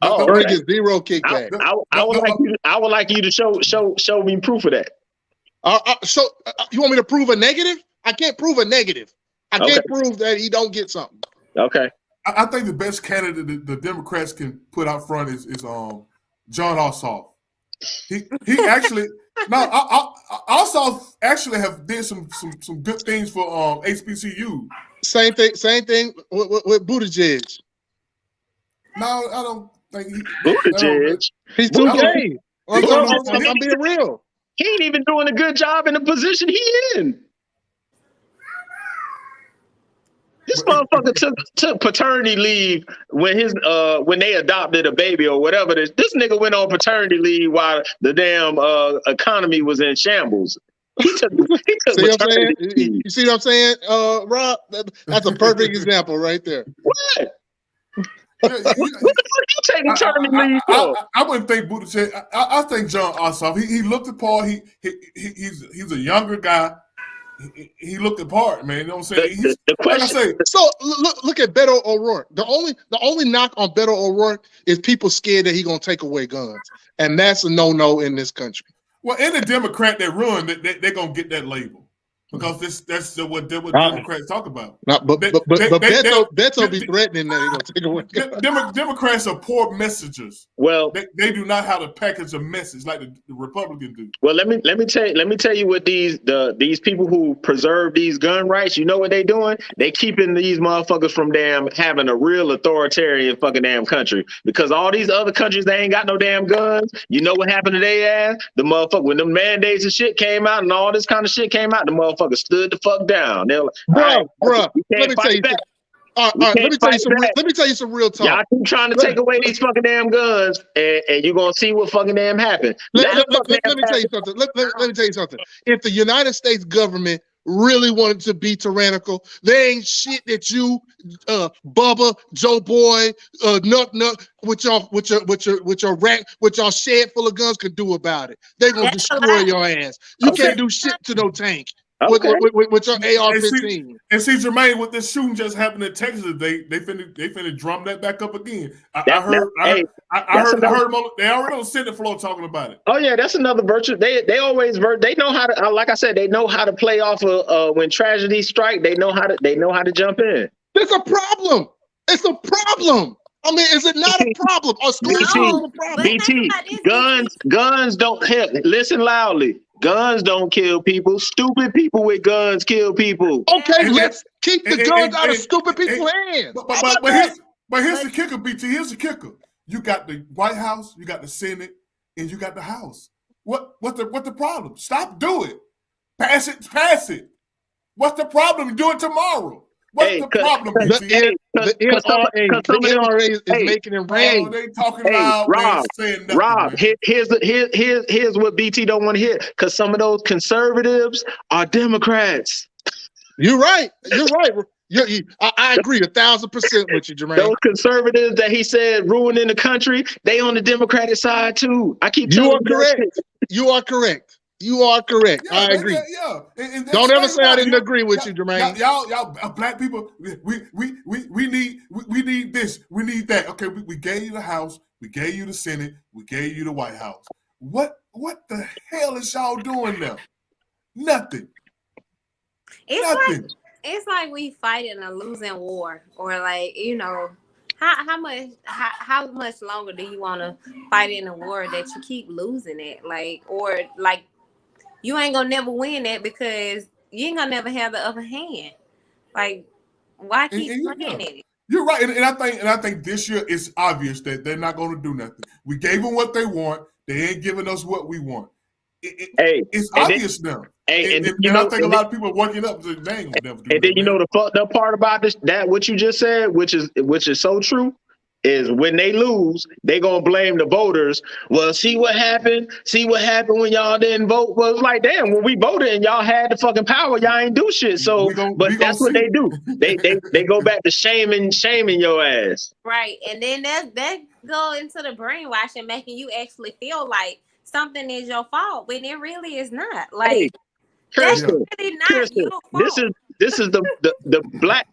Oh, Bernie okay. gets zero kickbacks. I would like you to show me proof of that. So you want me to prove a negative? I can't prove a negative. I can't prove that he don't get something. Okay. I think the best candidate the Democrats can put out front is John Ossoff. He actually Ossoff actually have did some good things for HBCU. Same thing with Buttigieg. No, I don't think Buttigieg. He's too gay. I'm being real. He ain't even doing a good job in the position he in. This motherfucker took paternity leave when they adopted a baby or whatever. This nigga went on paternity leave while the damn economy was in shambles. He took paternity leave. You see what I'm saying, Rob? That's a perfect example right there. What? What the fuck you taking paternity leave for? I wouldn't think Buttigieg. I think John Ossoff. He looked the part. He's a younger guy. He looked the part, man. You know what I'm saying? The question. So look at Beto O'Rourke. The only knock on Beto O'Rourke is people scared that he's gonna take away guns, and that's a no in this country. Well, any Democrat that run, they're gonna get that label because that's what Democrats talk about. But Beto be threatening that he's gonna take away guns. Democrats are poor messengers. Well, they do not how to package a message like the Republicans do. Well, let me tell you what these people who preserve these gun rights, you know what they doing? They keeping these motherfuckers from damn having a real authoritarian fucking damn country. Because all these other countries, they ain't got no damn guns. You know what happened to their ass? The motherfucker, when the mandates and shit came out and all this kind of shit came out, the motherfucker stood the fuck down. They're like, bruh, let me tell you. Let me tell you some real talk. Y'all keep trying to take away these fucking damn guns, and you're gonna see what fucking damn happen. Let me tell you something. Let me tell you something. If the United States government really wanted to be tyrannical, there ain't shit that you, Bubba, Joe Boy, Nut, with your shed full of guns could do about it. They gonna destroy your ass. You can't do shit to no tank. Okay. with your And see, AR-15. and see, Jermaine, with this shooting just happened in Texas, they finna drum that back up again. I heard them they already on the Senate floor talking about it. Oh yeah, that's another virtue. They always they know how to, like I said, they know how to play off of when tragedies strike. They know how to jump in. It's a problem. It's a problem. I mean, is it not a problem? Or school shootings is a problem? BT, guns don't help. Listen loudly. Guns don't kill people. Stupid people with guns kill people. Okay, let's keep the guns out of stupid people's hands. But here's the kicker, BT. Here's the kicker. You got the White House, you got the Senate, and you got the House. What the problem? Stop doing it. Pass it. What's the problem? Do it tomorrow. What's the problem, BT? The NRA is making it rain. They talking loud. Rob, saying nothing, Rob, man. here's what BT don't want to hear. Because some of those conservatives are Democrats. You're right. I agree 1,000% with you, Jermaine. Those conservatives that he said ruining the country, they on the Democratic side too. I keep telling You are correct. Yeah, I agree. Yeah. And don't ever say I didn't agree with you, Jermaine. Y'all black people, we need this, we need that. Okay, we gave you the House, we gave you the Senate, we gave you the White House. What the hell is y'all doing now? Nothing. It's like we fighting a losing war, or like, how much longer do you want to fight in a war that you keep losing it? Like, or like, you ain't gonna never win it because you ain't gonna never have the upper hand. Like, why keep playing it? You're right, and I think this year it's obvious that they're not gonna do nothing. We gave them what they want. They ain't giving us what we want. It's obvious now. And I think a lot of people are waking up to they ain't gonna never do. And then the fucked up part about this, that what you just said, which is so true, is when they lose, they gonna blame the voters. Well, see what happened when y'all didn't vote. Well, it's like, damn, when we voted and y'all had the fucking power, y'all ain't do shit. So, but that's what they do. They go back to shaming your ass. Right, and then that go into the brainwashing, making you actually feel like something is your fault when it really is not. Like, that's really not your fault. This is the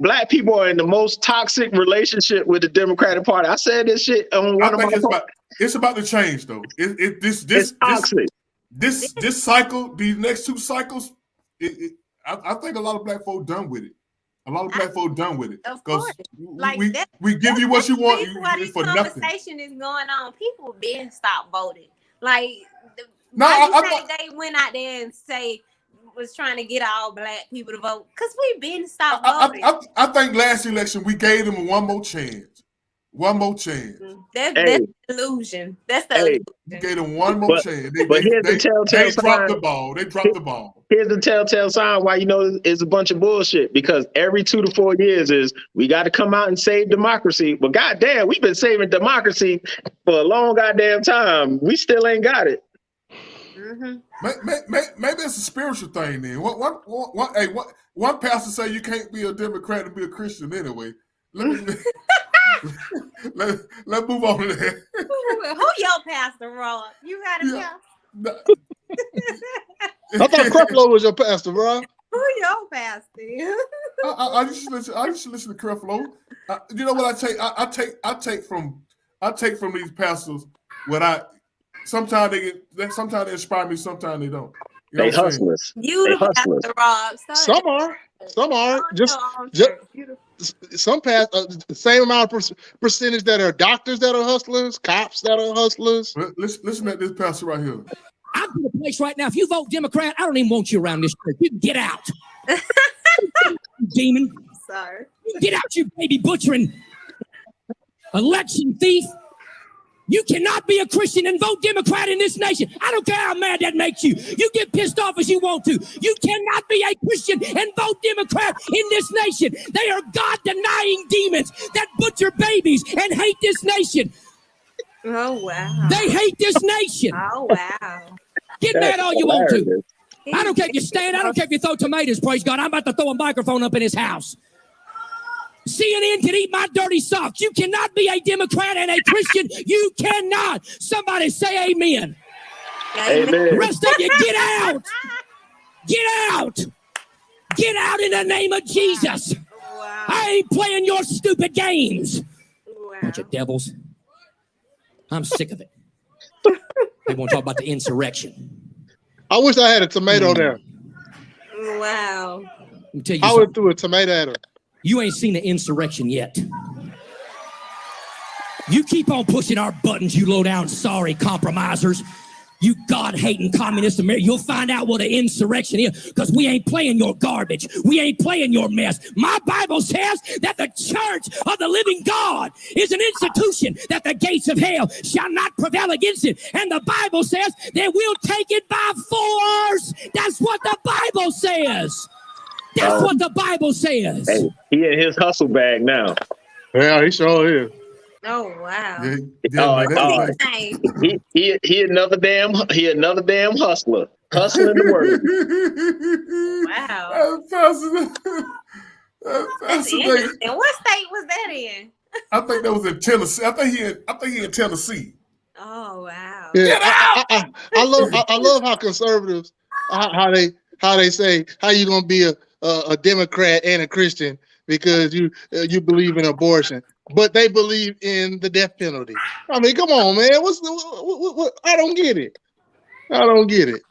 black people are in the most toxic relationship with the Democratic Party. I said this shit on one of my. It's about to change though. It's toxic. This cycle, these next two cycles, I think a lot of black folk done with it. Of course. Like we give you what you want for nothing. Conversation is going on. People been stop voting. Like, they went out there and was trying to get all black people to vote because we been stopped voting. I think last election we gave them one more chance. That's illusion. That's the illusion. We gave them one more chance. But here's the telltale sign. They dropped the ball. Here's the telltale sign why it's a bunch of bullshit, because every 2 to 4 years is we got to come out and save democracy. But goddamn, we've been saving democracy for a long goddamn time. We still ain't got it. Mm-hmm. Maybe it's a spiritual thing then. One pastor say you can't be a Democrat and be a Christian anyway. Let's move on to that. Who your pastor, Rob? You got a pastor? I thought Creflo was your pastor, Rob. Who your pastor? I used to listen to Creflo. You know what I take from these pastors what sometimes they inspire me, sometimes they don't. You know they hustlers. You the Rob. Some are. Just some same amount of percentage that are doctors that are hustlers, cops that are hustlers. Listen at this pastor right here. I'm to the place right now. If you vote Democrat, I don't even want you around this church. You get out. Demon. Sorry. Get out, you baby butchering election thief. You cannot be a Christian and vote Democrat in this nation. I don't care how mad that makes you. You get pissed off as you want to. You cannot be a Christian and vote Democrat in this nation. They are God-denying demons that butcher babies and hate this nation. Oh, wow. They hate this nation. Oh, wow. Get mad all you want to. I don't care if you stand. I don't care if you throw tomatoes, praise God. I'm about to throw a microphone up in his house. CNN can eat my dirty socks. You cannot be a Democrat and a Christian. You cannot. Somebody say amen. Amen. Rest of you, get out. Get out. Get out in the name of Jesus. Wow. I ain't playing your stupid games. Wow. Bunch of devils. I'm sick of it. They won't talk about the insurrection. I wish I had a tomato there. Wow. Let me tell you I would something. threw a tomato at her. You ain't seen the insurrection yet. You keep on pushing our buttons, you low-down sorry compromisers. You God-hating communist America. You'll find out what an insurrection is, because we ain't playing your garbage. We ain't playing your mess. My Bible says that the church of the living God is an institution that the gates of hell shall not prevail against it. And the Bible says that we'll take it by force. That's what the Bible says. That's what the Bible says. Hey, he in his hustle bag now. Yeah, he sure is. Oh wow. He another damn hustler. Hustling the word. Wow. That's interesting. What state was that in? I think that was in Tennessee. I think he in Tennessee. Oh wow. Yeah, I love how conservatives how they say how you gonna be a Democrat and a Christian because you believe in abortion, but they believe in the death penalty. I mean, come on, man. What I don't get it. I don't get it.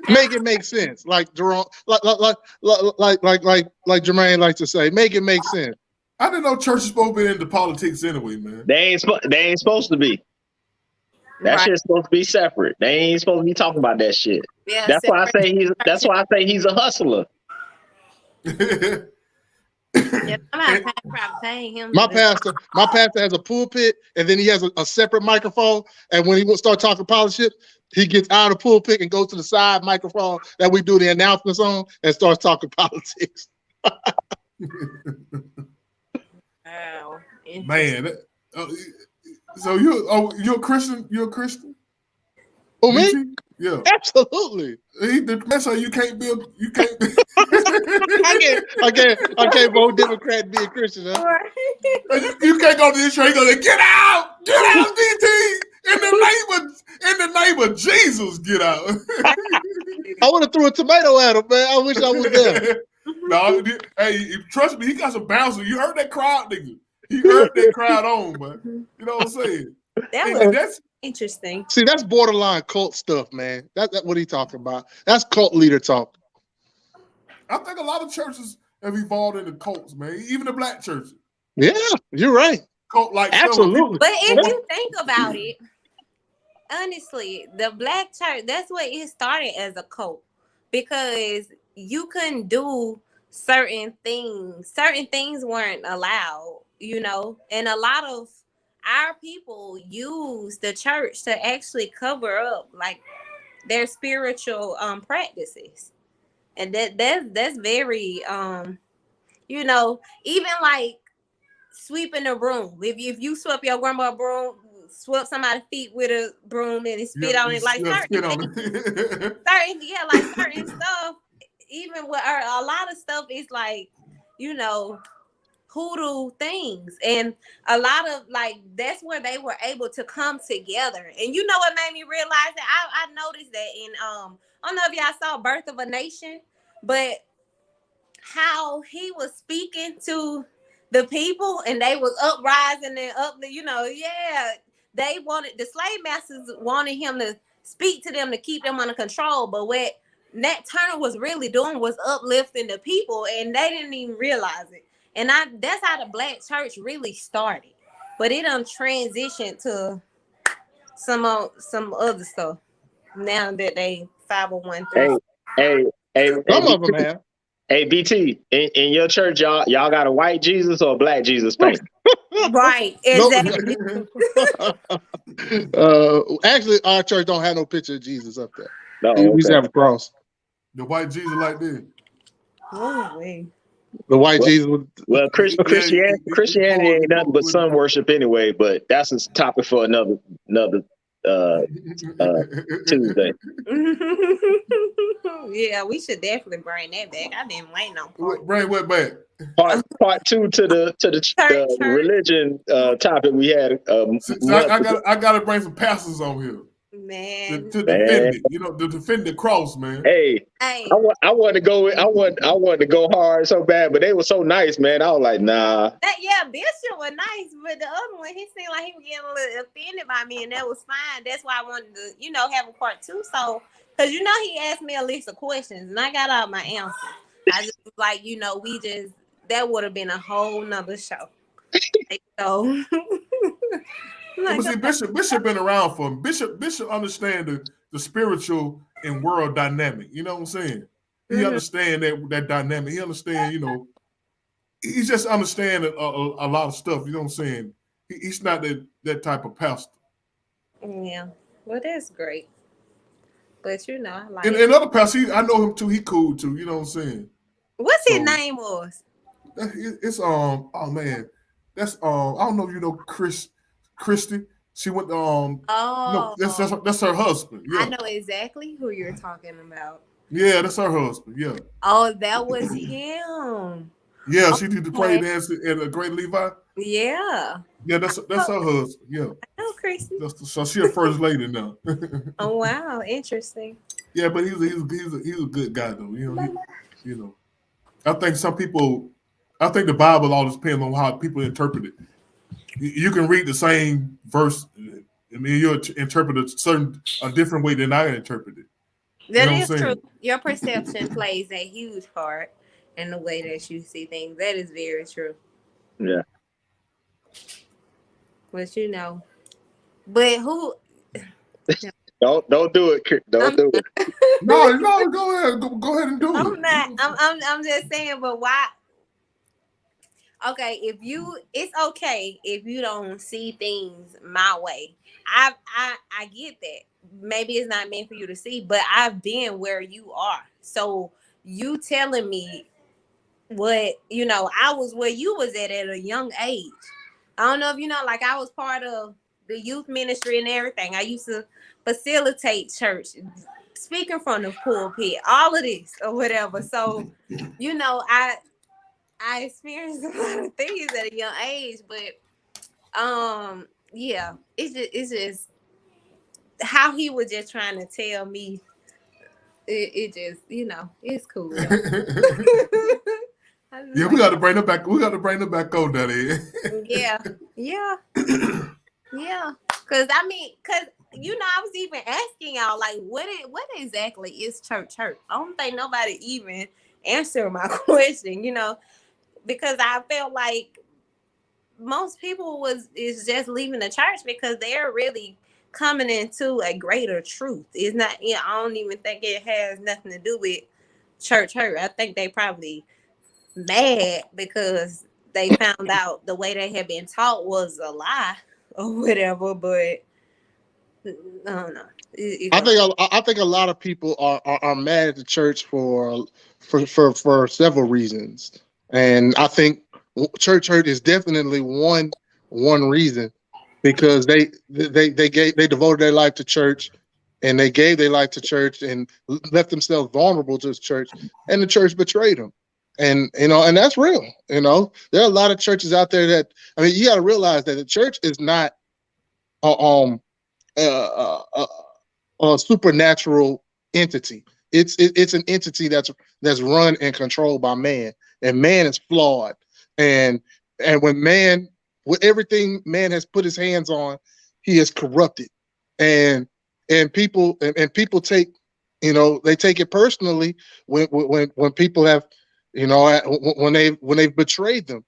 Make it make sense, like Jerome, like Jermaine likes to say. Make it make sense. I didn't know church is supposed to be into politics anyway, man. They ain't supposed to be. That shit's supposed to be separate. They ain't supposed to be talking about that shit. Yeah, that's why I say he's a hustler. Yeah, paying him. My pastor has a pulpit, and then he has a separate microphone. And when he will start talking politics, he gets out of the pulpit and goes to the side microphone that we do the announcements on and starts talking politics. Wow. Man, so you're a Christian? You're a Christian? Oh, me? Yeah, absolutely. That's how you can't be. I can't vote Democrat and be a Christian. Huh? You can't go to this show. You go, get out, DT. In the name of Jesus, get out. I would have threw a tomato at him, man. I wish I was there. No, hey, trust me, he got some bouncer. You heard that crowd, nigga. He heard that crowd on, man. You know what I'm saying? That's interesting. See, that's borderline cult stuff, man. That's what he talking about. That's cult leader talk. I think a lot of churches have evolved into cults, man. Even the black churches. Yeah, you're right. Cult like absolutely. But if you think about it, honestly, the black church, that's what it started as a cult, because you couldn't do certain things. Certain things weren't allowed, you know, and a lot of our people use the church to actually cover up like their spiritual practices. And that's very you know, even like sweeping a broom. If you swept your grandma broom, swept somebody's feet with a broom and spit on it, like certain stuff. Even with a lot of stuff, it's like, you know, hoodoo things, and a lot of like that's where they were able to come together. And you know what made me realize that I noticed that in I don't know if y'all saw Birth of a Nation, but how he was speaking to the people and they was uprising and up, you know, they wanted, the slave masters wanted him to speak to them to keep them under control, but what Nat Turner was really doing was uplifting the people, and they didn't even realize it. And that's how the black church really started, but it done transitioned to some other stuff now that they 501(c)(3). Hey, some of them have. Hey, BT, in your church, y'all got a white Jesus or a black Jesus paint? Right, exactly. Actually, our church don't have no picture of Jesus up there. No, we just have a cross. The white Jesus like this. Oh, wait. The white Jesus. Well, Christianity ain't nothing but sun worship anyway. But that's a topic for another Tuesday. Yeah, we should definitely bring that back. I've been waiting on bring what back? Part two to the religion topic we had. I gotta bring some pastors on here. Man. to defend it, to defend the cross, man. Hey, Hey. I wanted to go. I wanted to go hard so bad, but they were so nice, man. I was like, nah. Bishop was nice, but the other one, he seemed like he was getting a little offended by me, and that was fine. That's why I wanted to, have a part 2. So, because he asked me a list of questions, and I got all my answers. I just was like, that would have been a whole nother show. So, But see, Bishop been around for him. Bishop understand the spiritual and world dynamic. You know what I'm saying? He understand that dynamic. He understand, he just understand a lot of stuff. You know what I'm saying? He's not that type of pastor. Yeah, well, that's great. But I like. And other pastors, I know him too. He cool too. You know what I'm saying? What's his name was? It's oh man, that's I don't know if you know Christy. She went no, that's her husband. Yeah. I know exactly who you're talking about. Yeah, that's her husband. Yeah. Oh, that was him. Yeah, she did the praise dance at a Great Levi. Yeah. Yeah, that's her husband. Yeah. I know Christy. So she a first lady now. Oh wow, interesting. Yeah, but he's a good guy though. I think the Bible all depends on how people interpret it. You can read the same verse, you'll interpret a different way than I interpret it. That is true. Your perception plays a huge part in the way that you see things. That is very true. Yeah. But but who? Don't do it. Don't do it. No, go ahead. Go ahead and do it. I'm not. I'm just saying. But why? Okay, it's okay if you don't see things my way. I get that. Maybe it's not meant for you to see, but I've been where you are. So you telling me what, I was where you was at a young age. I don't know if like I was part of the youth ministry and everything. I used to facilitate church, speaking from the pulpit, all of this or whatever. So, I experienced a lot of things at a young age, but yeah, it's just how he was just trying to tell me. It just it's cool. Yeah, we got to bring it back. We got to bring it back on that end. Yeah. Cause I was even asking y'all like, what exactly is church? I don't think nobody even answered my question. Because I felt like most people is just leaving the church because they're really coming into a greater truth. It's not. I don't even think it has nothing to do with church hurt. I think they probably mad because they found out the way they had been taught was a lie or whatever. But I don't know. I think a lot of people are mad at the church for several reasons. And I think church hurt is definitely one reason, because they devoted their life to church, and they gave their life to church and left themselves vulnerable to the church, and the church betrayed them. And and that's real. There are a lot of churches out there that, you got to realize that the church is not a supernatural entity. It's an entity that's run and controlled by man. And man is flawed, and when with everything man has put his hands on, he is corrupted, and people take they take it personally when people have when they've betrayed them,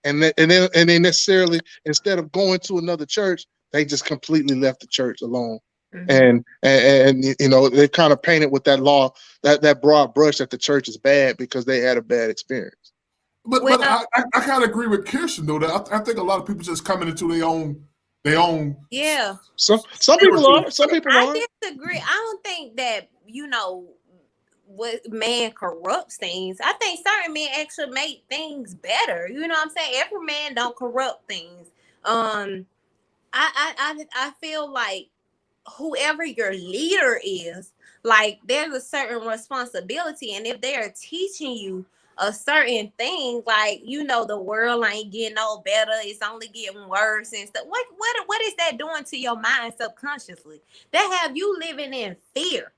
and they necessarily, instead of going to another church, they just completely left the church alone. Mm-hmm. And they kind of painted with that broad brush that the church is bad because they had a bad experience. But I kind of agree with Kirsten though. That I think a lot of people just coming into their own. Yeah. Some people are. Some people are. I disagree. I don't think that what man corrupts things. I think certain men actually make things better. You know what I'm saying? Every man don't corrupt things. I feel like whoever your leader is, like there's a certain responsibility, and if they are teaching you a certain thing, like, you know, the world ain't getting no better, it's only getting worse and stuff. What is that doing to your mind subconsciously? That have you living in fear,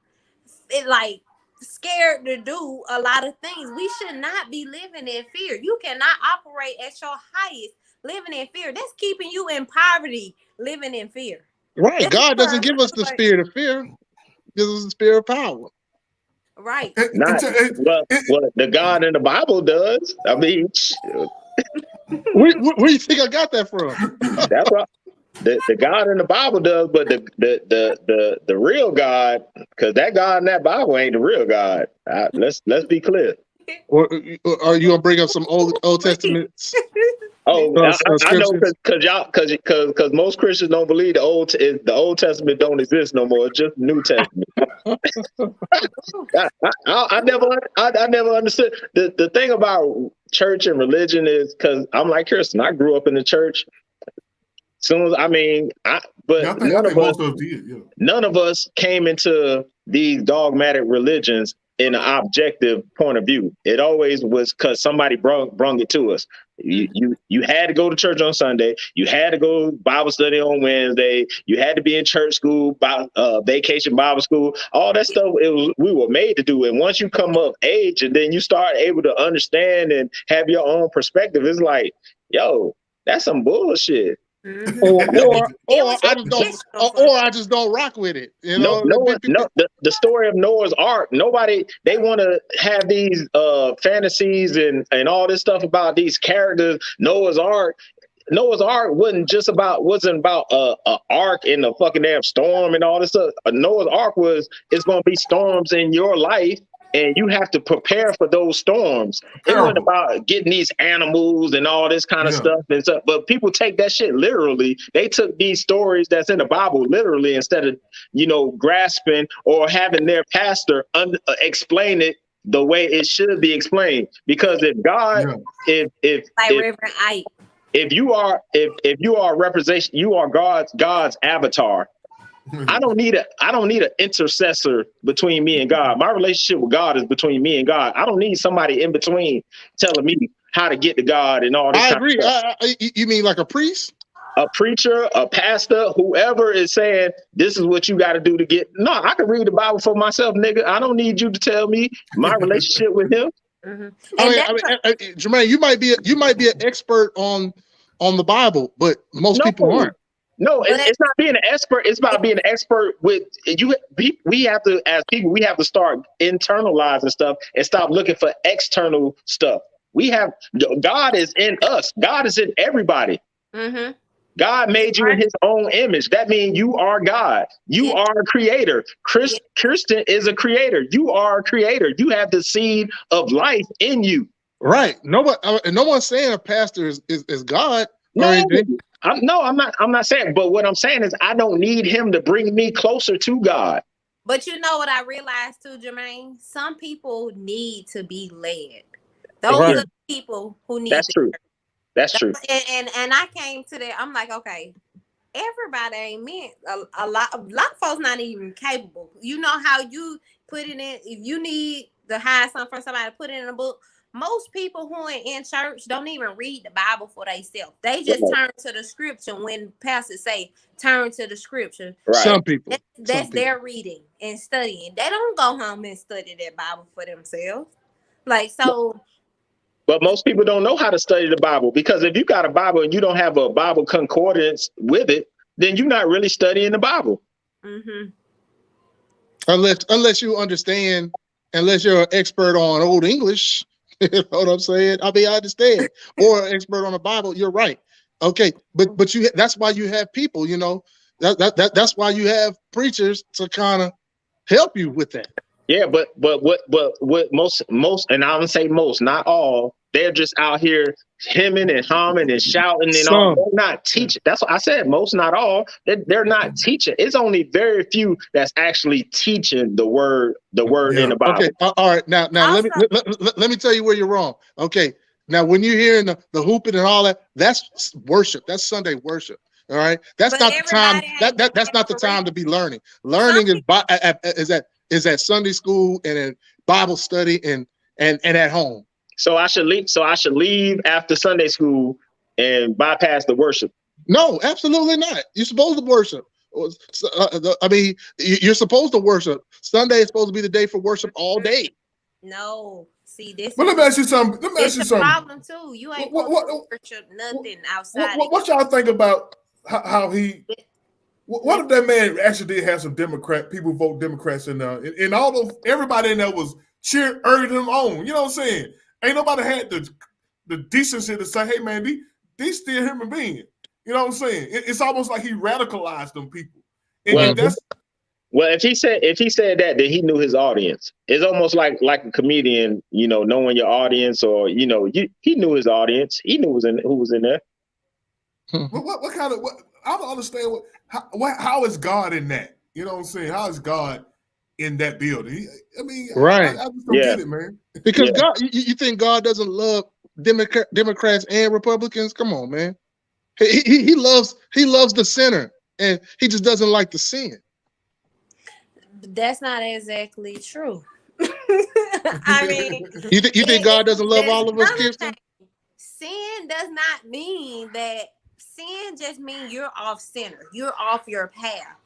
like scared to do a lot of things. We should not be living in fear. You cannot operate at your highest living in fear. That's keeping you in poverty, living in fear. Right. That's God doesn't give us the spirit of fear. He gives us the spirit of power. Right. Not well, the God in the Bible does. I mean, Where do you think I got that from? that's what the God in the Bible does, but the real God, because that God in that Bible ain't the real God. Let's be clear. Or are you gonna bring up some Old Testament? Oh, I know, because most Christians don't believe the Old Testament don't exist no more. It's just New Testament. I never understood the thing about church and religion is, because I'm like Kirsten. I grew up in the church. None of us came into these dogmatic religions in an objective point of view. It always was because somebody brung it to us. You had to go to church on Sunday. You had to go Bible study on Wednesday. You had to be in church school, vacation Bible school, all that stuff. We were made to do. And once you come of age and then you start able to understand and have your own perspective, it's like, yo, that's some bullshit. Or I just don't rock with it. You know, the story of Noah's Ark. They want to have these fantasies and all this stuff about these characters. Noah's Ark wasn't about a ark in a fucking damn storm and all this stuff. Noah's Ark it's going to be storms in your life, and you have to prepare for those storms. It wasn't about getting these animals and all this kind of stuff and stuff. But people take that shit literally. They took these stories that's in the Bible literally instead of, grasping or having their pastor explain it the way it should be explained. Because if God, if you are a representation, you are God's avatar. I don't need an intercessor between me and God. My relationship with God is between me and God. I don't need somebody in between telling me how to get to God and all this. I agree. You mean like a priest? A preacher, a pastor, whoever is saying this is what you got to do to get. No, I can read the Bible for myself, nigga. I don't need you to tell me my relationship with him. Mm-hmm. Jermaine, you might be an expert on the Bible, but most people aren't. No, it's not being an expert. It's about being an expert with you. We have to, as people, we have to start internalizing stuff and stop looking for external stuff. God is in us. God is in everybody. Mm-hmm. God made you in his own image. That means you are God. You are a creator. Kirsten is a creator. You are a creator. You have the seed of life in you. Right. No one's saying a pastor is God. No. I'm not saying, but what I'm saying is I don't need him to bring me closer to God. But you know what I realized too, Jermaine? Some people need to be led. Those are the people who need. That's true. That's true. And I came to that. I'm like, okay, everybody ain't meant. A lot of folks not even capable. You know how you put it in. If you need to hide something from somebody, put it in a book. Most people who are in church don't even read the Bible for themselves. They just turn to the scripture when pastors say, turn to the scripture. Right. Some people. That's their reading and studying. They don't go home and study that Bible for themselves. Like, so. But most people don't know how to study the Bible, because if you got a Bible and you don't have a Bible concordance with it, then you're not really studying the Bible. Mm-hmm. Unless you understand, unless you're an expert on Old English. You know what I'm saying? I mean, I understand. Or an expert on the Bible. You're right. Okay, but that's why you have people. That's why you have preachers to kind of help you with that. Yeah, but what most, and I would say most, not all, they're just out here hemming and humming and shouting and all. They're not teaching. That's what I said. Most, not all. They're not teaching. It's only very few that's actually teaching the word in the Bible. Okay. All right. Now let me tell you where you're wrong. Okay. Now, when you're hearing the hooping and all that, that's worship. That's Sunday worship. All right. That's not the time. That's not the time to be learning. Learning is at Sunday school and in Bible study and at home. So I should leave. So I should leave after Sunday school and bypass the worship. No, absolutely not. You're supposed to worship. I mean, you're supposed to worship. Sunday is supposed to be the day for worship all day. No, see this. Well, let me ask you something. Let me ask you something. Problem too. You ain't supposed to worship nothing outside. What y'all think about how he? What if that man actually did have some people vote Democrats in there, and all those everybody in there was urging him on. You know what I'm saying? Ain't nobody had the decency to say, "Hey, man, these still human beings." You know what I'm saying? It's almost like he radicalized them people. And that's well, if he said that, then he knew his audience. It's almost like a comedian, you know, knowing your audience, or you know, he knew his audience. He knew who was in there. What kind of? I don't understand how is God in that? You know what I'm saying? How is God in that building? I mean, right? I just don't get it, man. Because God, you think God doesn't love Democrats and Republicans? Come on, man. He loves the sinner, and he just doesn't like the sin. That's not exactly true. I mean, you think God doesn't love all of us, Kirsten? Sin does not mean that. Sin just means you're off center. You're off your path.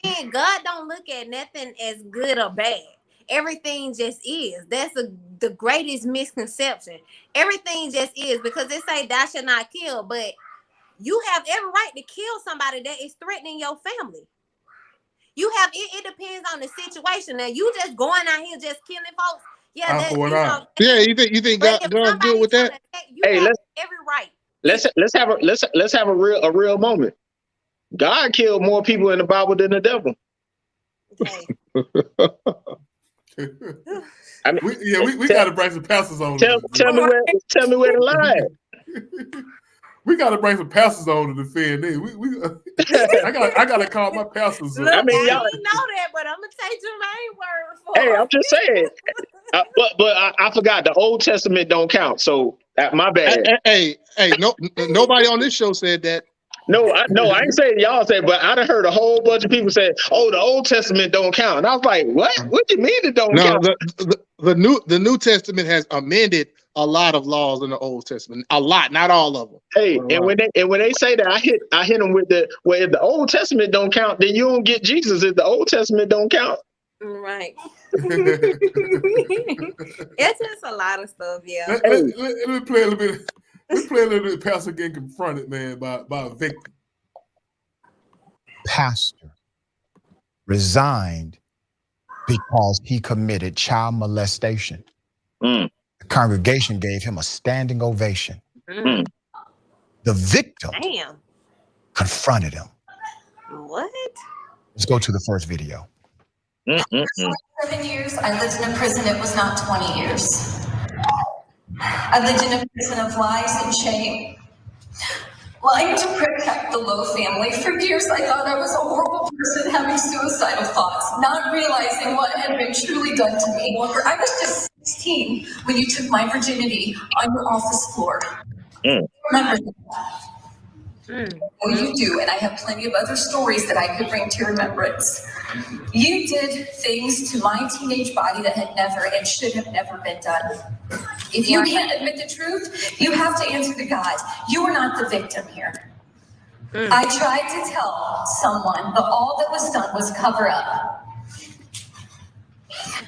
Sin? God don't look at nothing as good or bad. Everything just is. That's the greatest misconception. Everything just is, because they say thou shalt not kill, but you have every right to kill somebody that is threatening your family. You have it depends on the situation. Now you just going out here just killing folks. Yeah, that's you think God's good with that? You have every right. Let's have a real moment. God killed more people in the Bible than the devil. Okay. I mean, we got to bring some pastors on. Tell me where to lie. We got to bring some pastors on to defend this. I got to call my pastors. Look, I mean, y'all know that, but I'm gonna take Jermaine's word for it. Hey, I'm just saying. But I forgot the Old Testament don't count. So my bad. Hey, nobody on this show said that. No, I ain't saying y'all said, but I done heard a whole bunch of people say, "Oh, the Old Testament don't count." And I was like, "What? What do you mean it don't count?" The New Testament has amended a lot of laws in the Old Testament. A lot, not all of them. Hey, and when they say that, I hit them with if the Old Testament don't count, then you don't get Jesus if the Old Testament don't count. Right. It's just a lot of stuff, yeah. Let me play a little bit. Let's play a little bit of Pastor getting confronted, man, by a victim. Pastor resigned because he committed child molestation. The congregation gave him a standing ovation. The victim confronted him. What? Let's go to the first video. 7 years, I lived in a prison. It was not 20 years. I lived in a prison of lies and shame, lying to protect the Lowe family. For years, I thought I was a horrible person having suicidal thoughts, not realizing what had been truly done to me. I was just 16 when you took my virginity on your office floor. Remember that? Oh, you do, and I have plenty of other stories that I could bring to remembrance. You did things to my teenage body that had never and should have never been done. If you can't admit the truth, you have to answer to God. You are not the victim here. I tried to tell someone, but all that was done was cover up.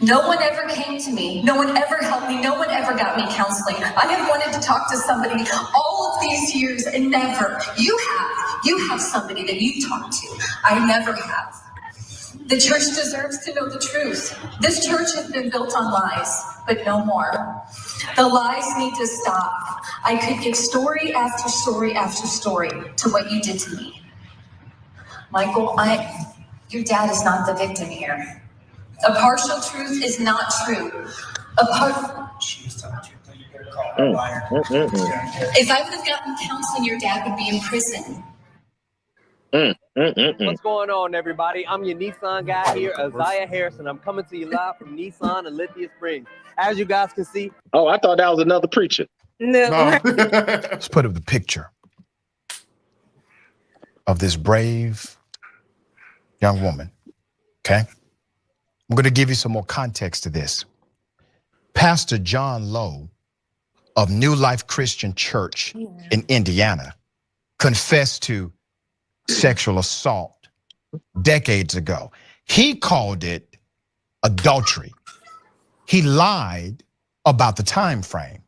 No one ever came to me. No one ever helped me. No one ever got me counseling. I have wanted to talk to somebody all of these years and never. You have somebody that you talk to. I never have. The church deserves to know the truth. This church has been built on lies, but no more. The lies need to stop. I could give story after story after story to what you did to me. Michael, your dad is not the victim here. A partial truth is not true. If I would have gotten counseling, your dad would be in prison. What's going on, everybody? I'm your Nissan guy here, Isaiah Harrison. I'm coming to you live from Nissan and Lithia Springs. As you guys can see. Oh, I thought that was another preacher. No. Let's put up the picture of this brave young woman. Okay? I'm going to give you some more context to this. Pastor John Lowe of New Life Christian Church in Indiana confessed to sexual assault decades ago. He called it adultery. He lied about the time frame.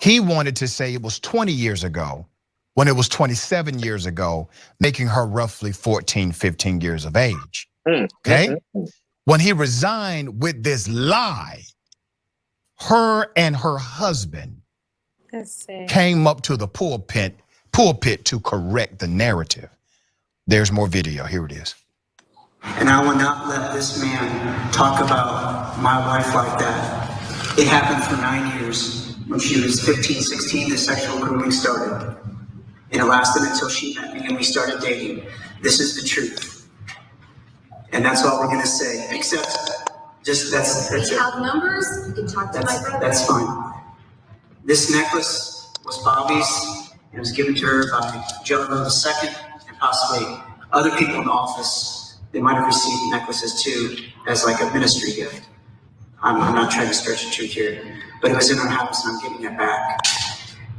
He wanted to say it was 20 years ago when it was 27 years ago, making her roughly 14, 15 years of age. Okay? When he resigned with this lie, her and her husband came up to the pulpit to correct the narrative. There's more video. Here it is. And I will not let this man talk about my wife like that. It happened for 9 years. When she was 15, 16, the sexual grooming started. And it lasted until she met me and we started dating. This is the truth. And that's all we're gonna say, except just that's it. We have numbers, you can talk to my brother. That's fine. This necklace was Bobby's. It was given to her by Joe II and possibly other people in the office. They might have received necklaces too as like a ministry gift. I'm not trying to stretch the truth here, but it was in her house and I'm giving it back.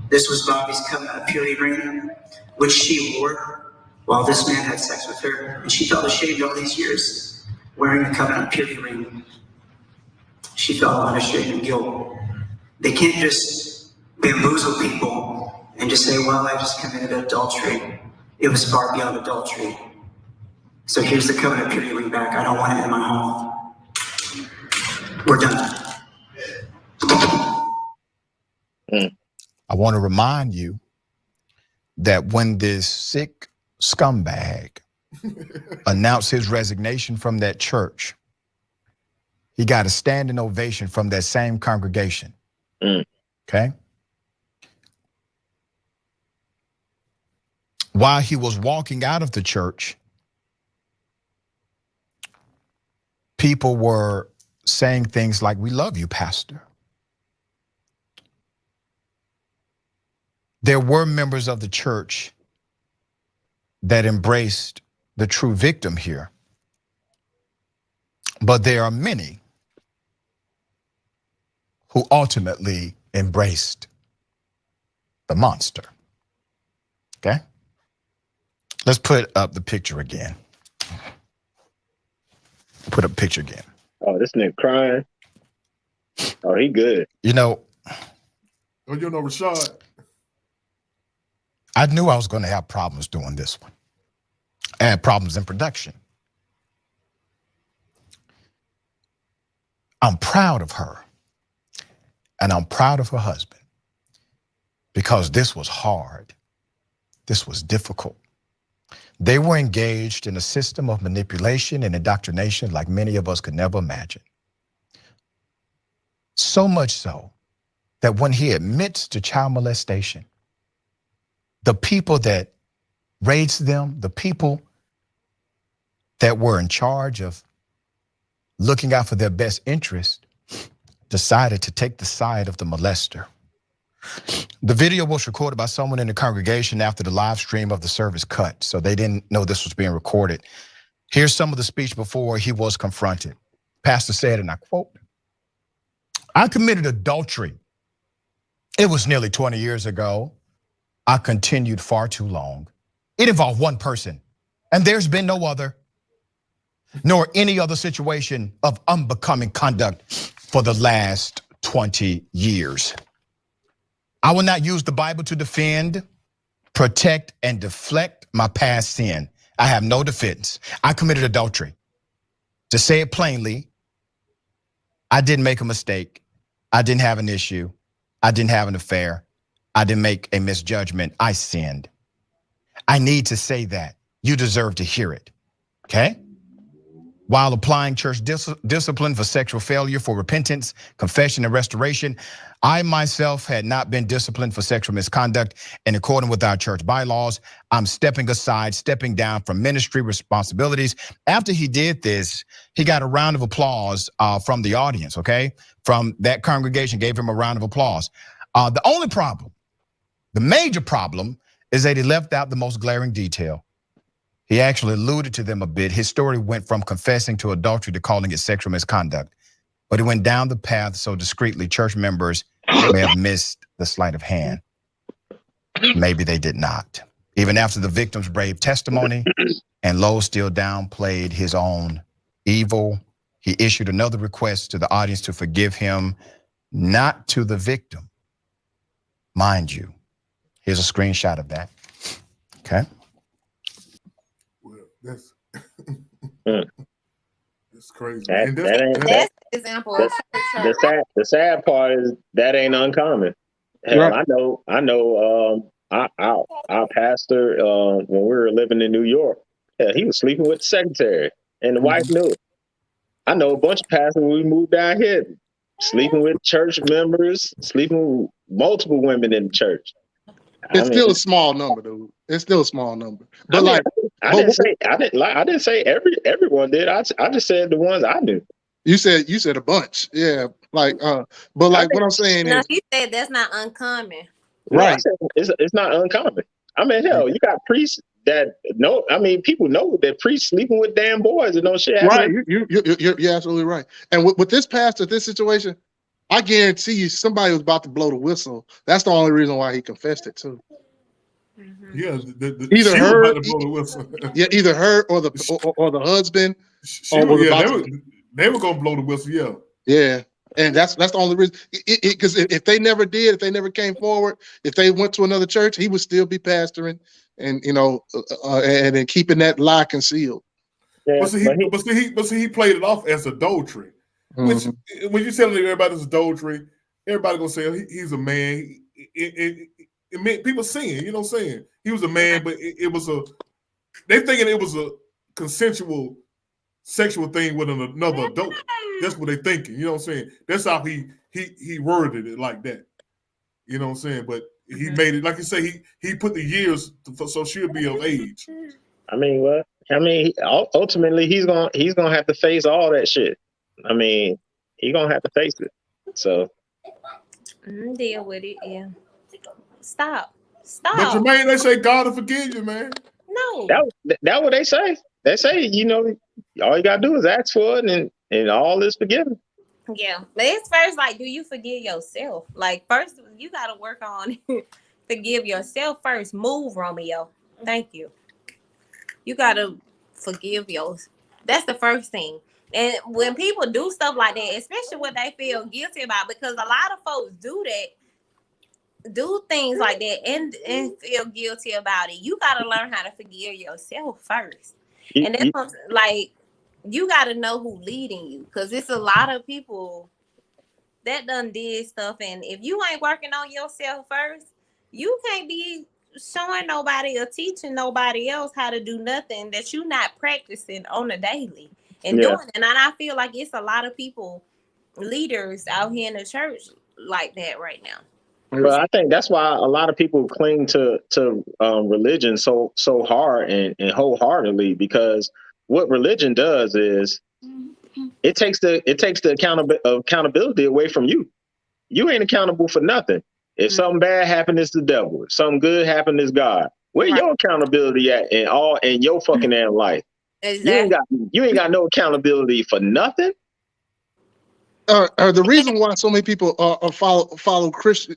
This was Bobby's covenant of purity ring, which she wore while this man had sex with her, and she felt ashamed all these years wearing the covenant of purity ring. She felt a lot of shame and guilt. They can't just bamboozle people and just say, well, I just committed adultery. It was far beyond adultery. So here's the covenant of purity ring back. I don't want it in my home. We're done. I want to remind you that when this sick scumbag announced his resignation from that church, he got a standing ovation from that same congregation. Okay? While he was walking out of the church, people were saying things like, "We love you, Pastor." There were members of the church that embraced the true victim here, but there are many who ultimately embraced the monster. Okay? Let's put up the picture again. Put up a picture again. Oh, this nigga crying. Oh, he good. You know, Oh, you know Rashad? I knew I was going to have problems doing this one. I had problems in production. I'm proud of her. And I'm proud of her husband. Because this was hard. This was difficult. They were engaged in a system of manipulation and indoctrination like many of us could never imagine. So much so that when he admits to child molestation, the people that raised them, the people that were in charge of looking out for their best interest, decided to take the side of the molester. The video was recorded by someone in the congregation after the live stream of the service cut, so they didn't know this was being recorded. Here's some of the speech before he was confronted. Pastor said, and I quote, "I committed adultery. It was nearly 20 years ago. I continued far too long. It involved one person, and there's been no other, nor any other situation of unbecoming conduct for the last 20 years. I will not use the Bible to defend, protect, and deflect my past sin. I have no defense. I committed adultery. To say it plainly, I didn't make a mistake. I didn't have an issue. I didn't have an affair. I didn't make a misjudgment. I sinned. I need to say that. You deserve to hear it." Okay? While applying church discipline for sexual failure for repentance, confession, and restoration, I myself had not been disciplined for sexual misconduct in accordance with our church bylaws. I'm stepping aside, stepping down from ministry responsibilities. After he did this, he got a round of applause from the audience, okay? From that congregation, gave him a round of applause. The only problem, the major problem, is that he left out the most glaring detail. He actually alluded to them a bit. His story went from confessing to adultery to calling it sexual misconduct. But he went down the path so discreetly, church members may have missed the sleight of hand. Maybe they did not. Even after the victim's brave testimony, and Lowe still downplayed his own evil, he issued another request to the audience to forgive him, not to the victim. Mind you, here's a screenshot of that. Okay. Well, that's crazy. That's an example of the sad part is that ain't uncommon. Hell, Right. I know our pastor when we were living in New York, he was sleeping with the secretary and the wife knew it. I know a bunch of pastors when we moved down here, sleeping with church members, sleeping with multiple women in the church. It's still a small number, dude. It's still a small number. But I didn't say everyone did. I just said the ones I knew. you said a bunch. Yeah. But what I'm saying No, is, he said that's not uncommon. right. It's not uncommon. I mean, hell, you got priests that know. I mean, people know that priests sleeping with damn boys and no shit. Right. You're absolutely right. And with this pastor, this situation, I guarantee you somebody was about to blow the whistle. That's the only reason why he confessed it too. Yeah, Either her, about to blow the whistle. either her or the husband. They were gonna blow the whistle. Yeah. Yeah. And that's the only reason. Because if they never came forward, if they went to another church, he would still be pastoring, and and then keeping that lie concealed. Yeah, but see, he played it off as adultery. Which, when you telling everybody it's adultery, everybody gonna say he's a man. It meant people seeing, you know what I'm saying? He was a man, but it was they thinking it was a consensual sexual thing with another adult. That's what they thinking, you know what I'm saying? That's how he worded it like that. You know what I'm saying? But he made it, like you say, he put the years so she'll be of age. I mean, ultimately he's gonna have to face all that shit. I mean, he's gonna have to face it. So deal with it, yeah. Stop. But Jermaine, they say God will forgive you, man. No. That's what they say. They say, all you gotta do is ask for it and all is forgiven. Yeah. But it's first, like, do you forgive yourself? Like, first you gotta work on forgive yourself first. Move, Romeo. Thank you. You gotta forgive yourself. That's the first thing. And when people do stuff like that, especially what they feel guilty about, because a lot of folks do things like that and feel guilty about it. You got to learn how to forgive yourself first. And that's like, you got to know who leading you, because it's a lot of people that done did stuff. And if you ain't working on yourself first, you can't be showing nobody or teaching nobody else how to do nothing that you're not practicing on a daily and doing. And I feel like it's a lot of people, leaders out here in the church like that right now. But I think that's why a lot of people cling to religion so hard and wholeheartedly, because what religion does is it takes the accountability away from you. You ain't accountable for nothing. If something bad happened, it's the devil. If something good happened, it's God. Where your accountability at in your fucking damn life? Exactly. You ain't got no accountability for nothing. The reason why so many people follow Christian,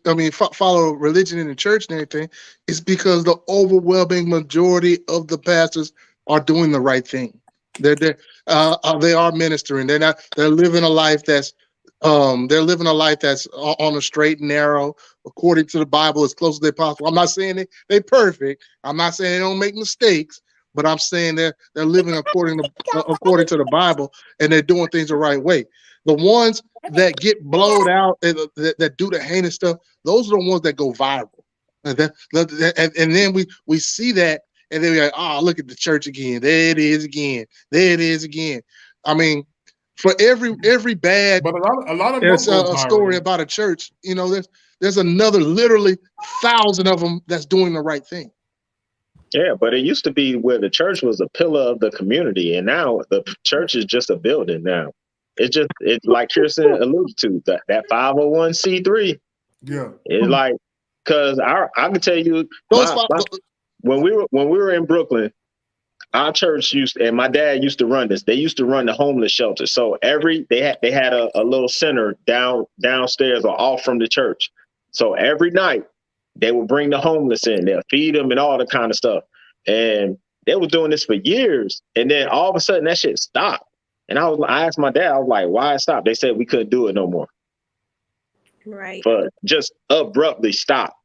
follow religion in the church and everything, is because the overwhelming majority of the pastors are doing the right thing. They are ministering. They're living a life that's on the straight and narrow, according to the Bible, as close as they possible. I'm not saying they're perfect. I'm not saying they don't make mistakes, but I'm saying they're living according to the Bible, and they're doing things the right way. The ones that get blowed out and that do the heinous stuff, those are the ones that go viral. And then we see that, and then we're like, oh, look at the church again. There it is again. There it is again. I mean, for every bad, but a lot of there's a story about a church. There's another literally 1,000 of them that's doing the right thing. Yeah, but it used to be where the church was a pillar of the community, and now the church is just a building now. It's like Kirsten alluded to, that 501c3. Yeah. It's like, because I can tell you, when we were in Brooklyn, our church and my dad used to run this. They used to run the homeless shelter. So they had a little center downstairs or off from the church. So every night they would bring the homeless in. They'll feed them and all the kind of stuff. And they were doing this for years. And then all of a sudden that shit stopped. And I asked my dad, I was like, why it stopped? They said we couldn't do it no more. Right. But just abruptly stopped.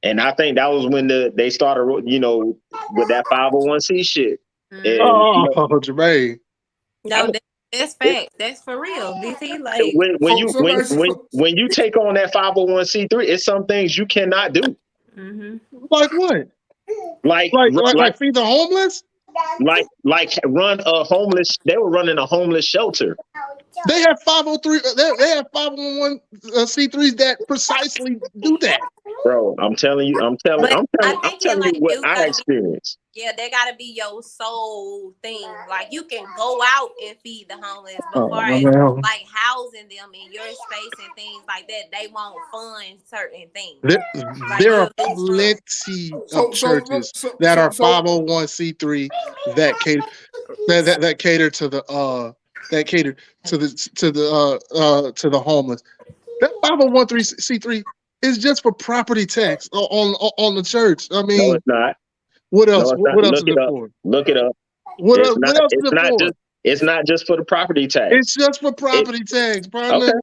And I think that was when they started, with that 501c shit. And, Jermaine. No, that's fact. That's for real. DC, like when you take on that 501c3, it's some things you cannot do. Mm-hmm. Like what? Like feed the homeless? Like run a homeless. They were running a homeless shelter. They have 503. They have 501c3s that precisely do that. Bro, I'm telling you what I experienced. Yeah, they gotta be your sole thing. Like you can go out and feed the homeless, but like housing them in your space and things like that, they won't fund certain things. There are plenty of churches that are 501c3 that cater to the homeless. That 501c3 is just for property tax on the church. I mean, no, it's not. What else? What else is it for? Look it up. What else is it for? It's not just for the property tax. It's just for property tax, partner. Okay.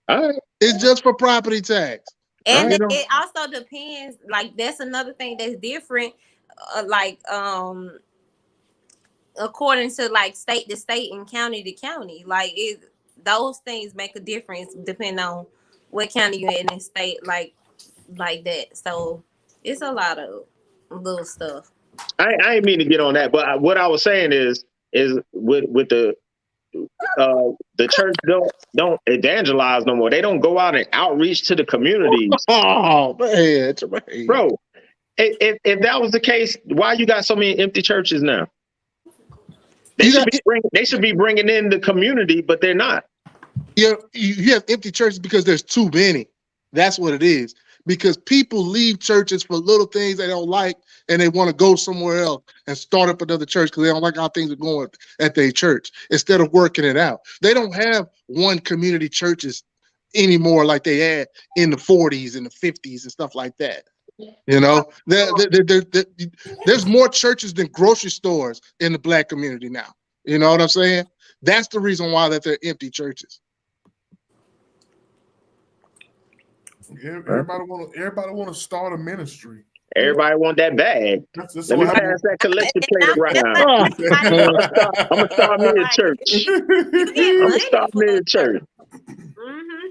All right. It's just for property tax. And it also depends. Like that's another thing that's different. According to like state to state and county to county, like those things make a difference depending on what county you're in and state like that. So it's a lot of little stuff. I ain't mean to get on that, but what I was saying is with the church don't evangelize no more. They don't go out and outreach to the communities. Oh man, it's right. Bro. If that was the case, why you got so many empty churches now? They should be bringing in the community, but they're not. You have empty churches because there's too many. That's what it is. Because people leave churches for little things they don't like, and they want to go somewhere else and start up another church because they don't like how things are going at their church instead of working it out. They don't have one community churches anymore like they had in the 40s and the 50s and stuff like that. You know, there's more churches than grocery stores in the Black community now. You know what I'm saying? That's the reason why that they're empty churches. Everybody want to start a ministry. Everybody want that bag. That's Let me pass that collection plate around. I'm gonna start me a church. I'm gonna start me a church. Mm-hmm.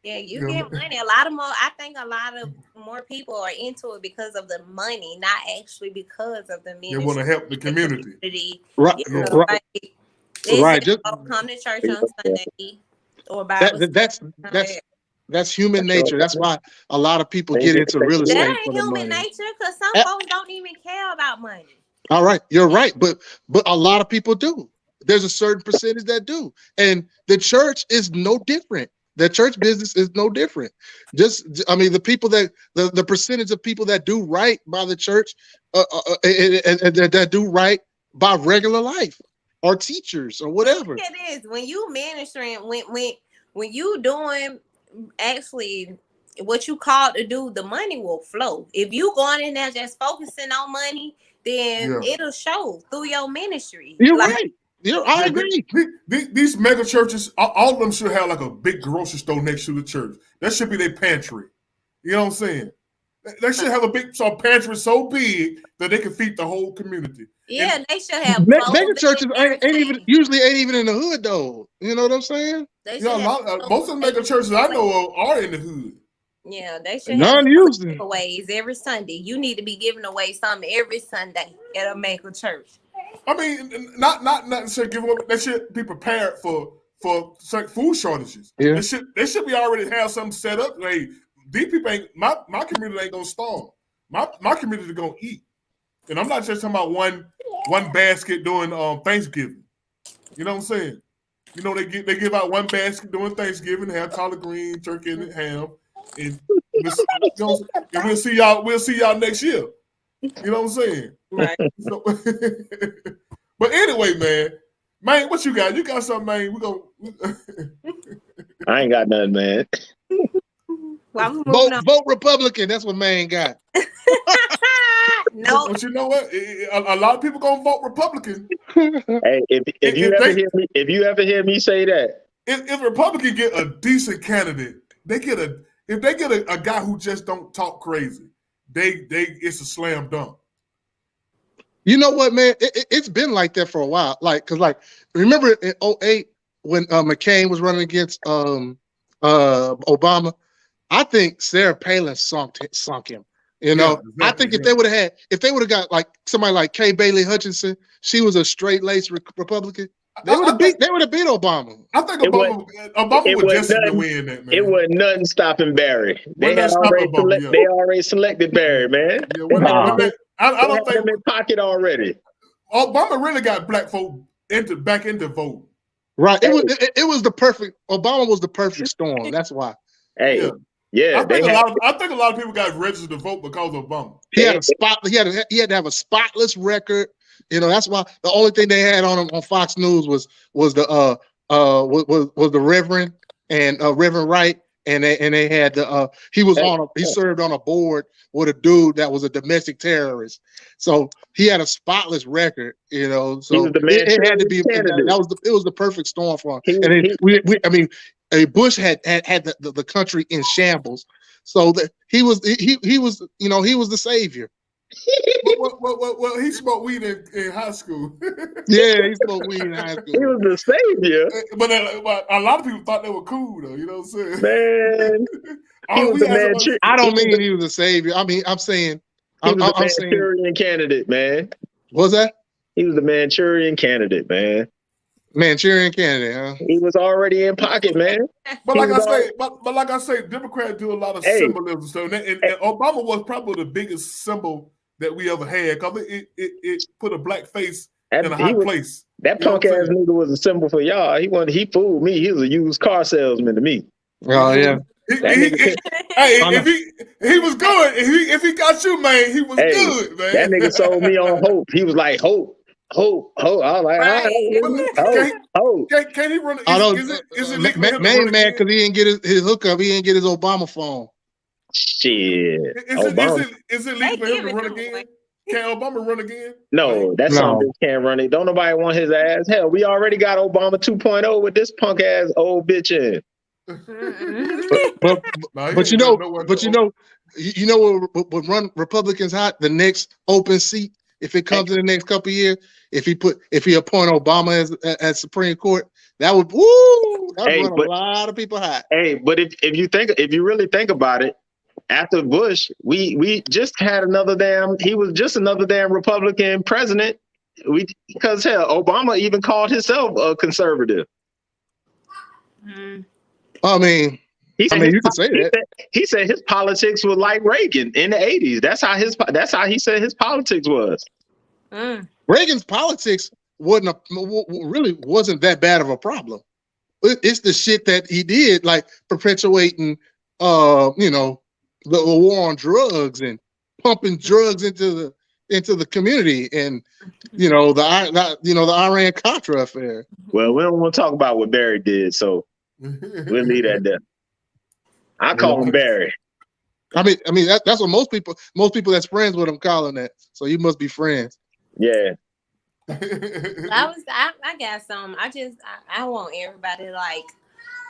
Yeah, you get money. I think a lot of more people are into it because of the money, not actually because of the ministry. They want to help the community. Right. You know, Right. Just come to church on Sunday or Bible. That's human nature. That's why a lot of people get into real estate. That ain't for the human money. nature because some folks don't even care about money. All right, you're right, but a lot of people do. There's a certain percentage that do, and the church is no different. The church business is no different. The people the percentage of people that do right by the church, and that do right by regular life, or teachers, or whatever. It is when you ministering, when you doing actually what you called to do, the money will flow. If you going in there just focusing on money, then it'll show through your ministry. You're right. I agree. These mega churches, all of them should have like a big grocery store next to the church. That should be their pantry. You know what I'm saying? They should have a big pantry so big that they can feed the whole community. Yeah, they should have mega churches ain't even in the hood though. You know what I'm saying? Most of the mega churches I know of are in the hood. Yeah, they should have non-using giveaways every Sunday. You need to be giving away something every Sunday at a mega church. I mean, not necessarily give away. They should be prepared for certain food shortages. Yeah. They should be already have something set up. Hey, these people ain't my community ain't gonna starve. My community is gonna eat. And I'm not just talking about one basket during Thanksgiving. You know what I'm saying? You know, they give out one basket during Thanksgiving, have collard green, turkey, and ham. And we'll see y'all next year. You know what I'm saying? Right. So, but anyway, man, what you got? You got something, man? We go. I ain't got nothing, man. Well, I'm moving on. Vote Republican. That's what man got. No. But you know what? A lot of people gonna vote Republican. Hey, if you ever hear me say that, if Republican get a decent candidate, if they get a guy who just don't talk crazy, it's a slam dunk. You know what, man? It's been like that for a while. Remember in 2008 when McCain was running against Obama? I think Sarah Palin sunk him. You know, exactly, I think if they would have got like somebody like Kay Bailey Hutchinson, she was a straight-laced Republican. They would have beat Obama. I think Obama was destined to win that, man. It wasn't nothing stopping Barry. They already selected Barry, man. Yeah, I don't think them in pocket already. Obama really got black folk back into vote. Right. It was the perfect. Obama was the perfect storm. That's why. Hey. Yeah, I think a lot of people got registered to vote because of Obama. He had to have a spotless record. You know, that's why the only thing they had on him on Fox News was the Reverend and Reverend Wright, and they had he served on a board with a dude that was a domestic terrorist. So he had a spotless record, you know. So it had to be it was the perfect storm for him. Bush had the country in shambles, so that he was the savior. Well, he smoked weed in high school. Yeah, he smoked weed in high school. He was the savior. But a lot of people thought they were cool, though. You know what I'm saying? Man, he was the man. I don't mean he was a savior. I mean, I'm saying he was the Manchurian candidate, man. What's that? He was the Manchurian candidate, man. Manchurian candidate, huh? He was already in pocket, man. But like I say, Democrats do a lot of symbolism. So, and Obama was probably the biggest symbol that we ever had because it put a black face in a high place. That punk ass nigga was a symbol for y'all. He fooled me. He was a used car salesman to me. Oh yeah. He was good. If he got you, man, he was good, man. That nigga sold me on hope. He was like hope. I was like, hope. Can he run? Is it legal? Man, because he didn't get his hookup. He didn't get his Obama phone. Shit. Is it legal for him to run again? Can Obama run again? No, that son bitch can't run it. Don't nobody want his ass. Hell, we already got Obama 2.0 with this punk ass old bitch in. But you know what run Republicans hot? The next open seat, if it comes in the next couple of years, if he appoint Obama as Supreme Court, that would run a lot of people hot. Hey, but if you really think about it, after Bush, we just had he was just another damn Republican president. Because hell, Obama even called himself a conservative. I mean, you can say that. He said his politics were like Reagan in the 80s. That's how he said his politics was. Reagan's politics really wasn't that bad of a problem. It's the shit that he did, like perpetuating, the war on drugs and pumping drugs into the community, and the Iran Contra affair. Well, we don't want to talk about what Barry did, so we'll leave that there. I call him Barry. I mean that's what most people that's friends with him call him that. So you must be friends. Yeah. I got some. I want everybody to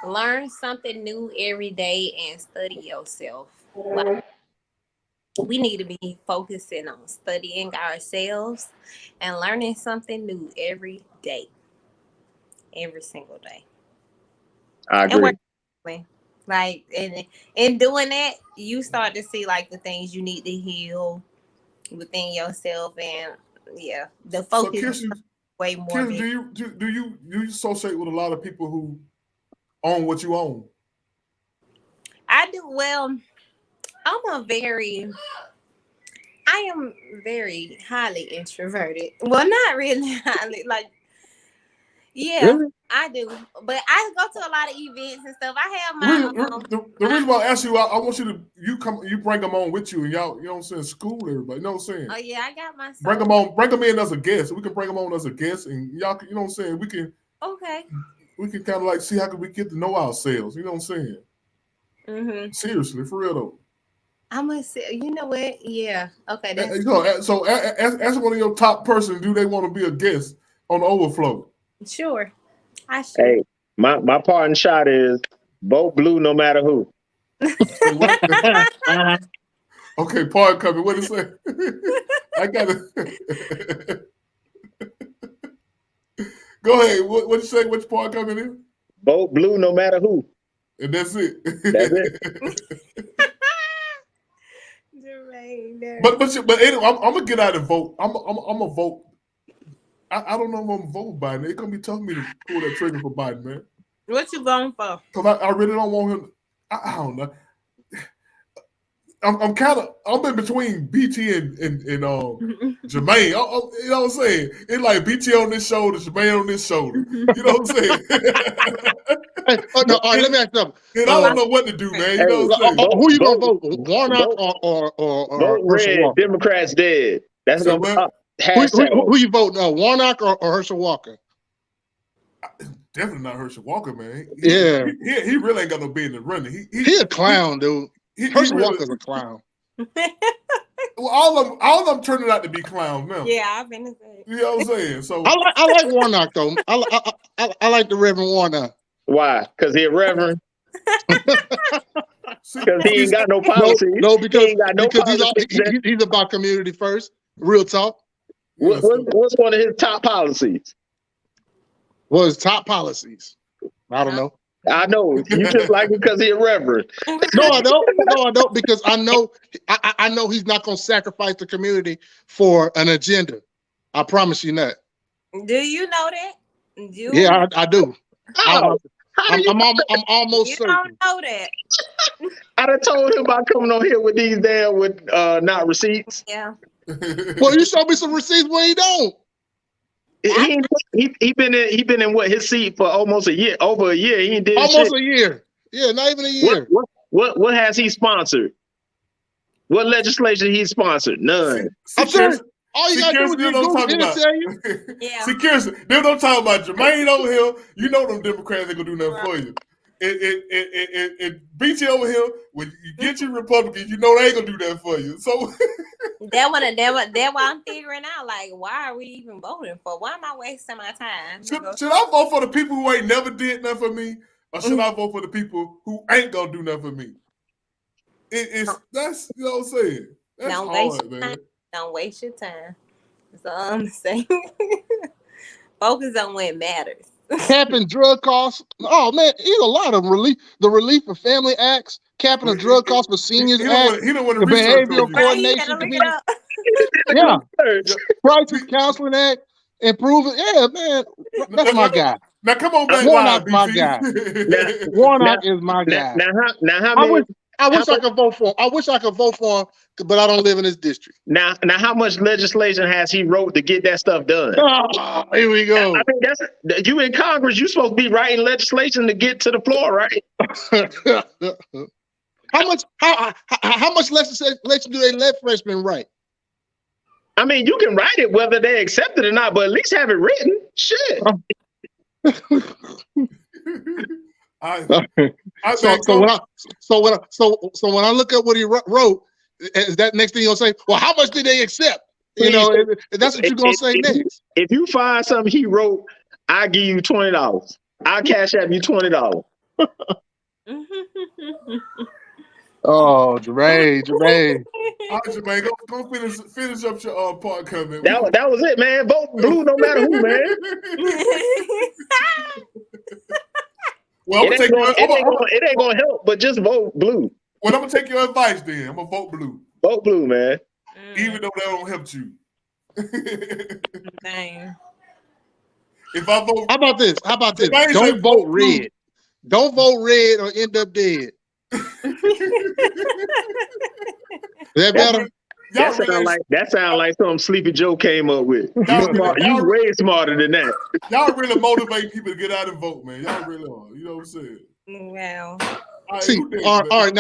learn something new every day and study yourself. We need to be focusing on studying ourselves and learning something new every day, every single day. I agree. In doing that, you start to see the things you need to heal within yourself, and the focus is way more. Kirsten, do you associate with a lot of people who own what you own? I do. Well, I am very highly introverted. Well, not really highly. Yeah, Really? I do. But I go to a lot of events and stuff. I have my The reason why I ask you, I want you to bring them on with you, and y'all, you know what I'm saying, school everybody. You know what I'm saying? Oh yeah, I got my Bring them in as a guest. We can bring them on as a guest, and y'all, you know what I'm saying. We can kind of like see how can we get to know ourselves. You know what I'm saying? Seriously, for real though. I'm gonna say, you know what? Yeah. Okay. That's So ask one of your top person, do they want to be a guest on the Overflow? sure. I should. Hey, my parting shot is vote blue no matter who. Okay, pardon coming. What it say? I gotta go ahead. What you say? Which part coming in? Vote blue no matter who. And that's it. That's it. But anyway, I'm gonna get out and vote. I'm gonna vote. I don't know if I'm gonna vote Biden. It's gonna be tough for me to pull that trigger for Biden, man. What you going for? Because I really don't want him. I don't know. I'm in between BT and Jermaine. You know what I'm saying? It's like BT on this shoulder, Jermaine on this shoulder. You know what I'm saying? All right, let me ask you something. And I don't know what to do, man. You know what I'm saying? Who you gonna vote? Warnock or vote red? Walker? Democrats dead. That's So gonna who you voting? Warnock or Herschel Walker? Definitely not Herschel Walker, man. He really ain't got no business running. He a clown, dude. Herschel Walker's a clown. Well, all of them turning out to be clowns now. Yeah, I've been to say. You know what I'm saying? So I like Warnock though. I like the Reverend Warnock. Why? Because he a reverend. Because he ain't got no policy. No, because policies. he's about community first. Real talk. What's one of his top policies? Well, his top policies. I don't know. I know. You just like him because he's a reverend. No, I don't. Because I know he's not going to sacrifice the community for an agenda. I promise you that. Do you know that? Yeah, I do. How? I'm almost certain. You don't know that. I done told him about coming on here with these damn not receipts. Yeah. Well, you showed me some receipts where he don't. He been in what, his seat for almost a year, over a year. He did almost shit. a year. Yeah, not even a year. What has he sponsored? What legislation he sponsored? None. I'm serious. All you gotta do is Google it and tell you. Yeah. See, Kirsten, they don't talk about Jermaine over here. You know them Democrats ain't gonna do nothing for you. And BT over here, when you get your Republicans, you know they ain't gonna do that for you. So that's why I'm figuring out, like, why are we even voting for? Why am I wasting my time? Should I vote for the people who ain't never did nothing for me, or should I vote for the people who ain't gonna do nothing for me? That's, you know what I'm saying. That's hard, man. Don't waste your time. That's all I'm saying. Focus on what matters. Capping drug costs. Oh man, there's a lot of relief. The Relief for Family Acts, capping the drug costs for seniors act, the Behavioral Coordination Committee. Yeah, Crisis Counseling Act, improving. Yeah, man, that's my guy. Now come on back. Warnock's my guy. Warnock is my guy. Now how many? I wish I could vote for him. I wish I could vote for him, but I don't live in this district. Now, how much legislation has he wrote to get that stuff done? Oh, here we go. I mean, that's you in Congress. You supposed to be writing legislation to get to the floor, right? How much legislation do they let freshmen write? I mean, you can write it whether they accept it or not, but at least have it written. Shit. So when I look at what he wrote, is that next thing you'll say? Well, how much did they accept? You know, that's what you're gonna say next. If you find something he wrote, I give you $20. I'll cash out you $20. Oh, Jermaine. All right, Jermaine, go finish up your part comment. That was it, man. Vote blue no matter who, man. Well, it ain't gonna help, but just vote blue. Well, I'm gonna take your advice then. I'm gonna vote blue. Vote blue, man. Even though that don't help you. Dang. If I vote, how about this? Don't vote red. Don't vote red or end up dead. Is that better? That sound like something Sleepy Joe came up with. You way smarter than that. Y'all really motivate people to get out and vote, man. Y'all really are. You know what I'm saying? Wow. See, all right,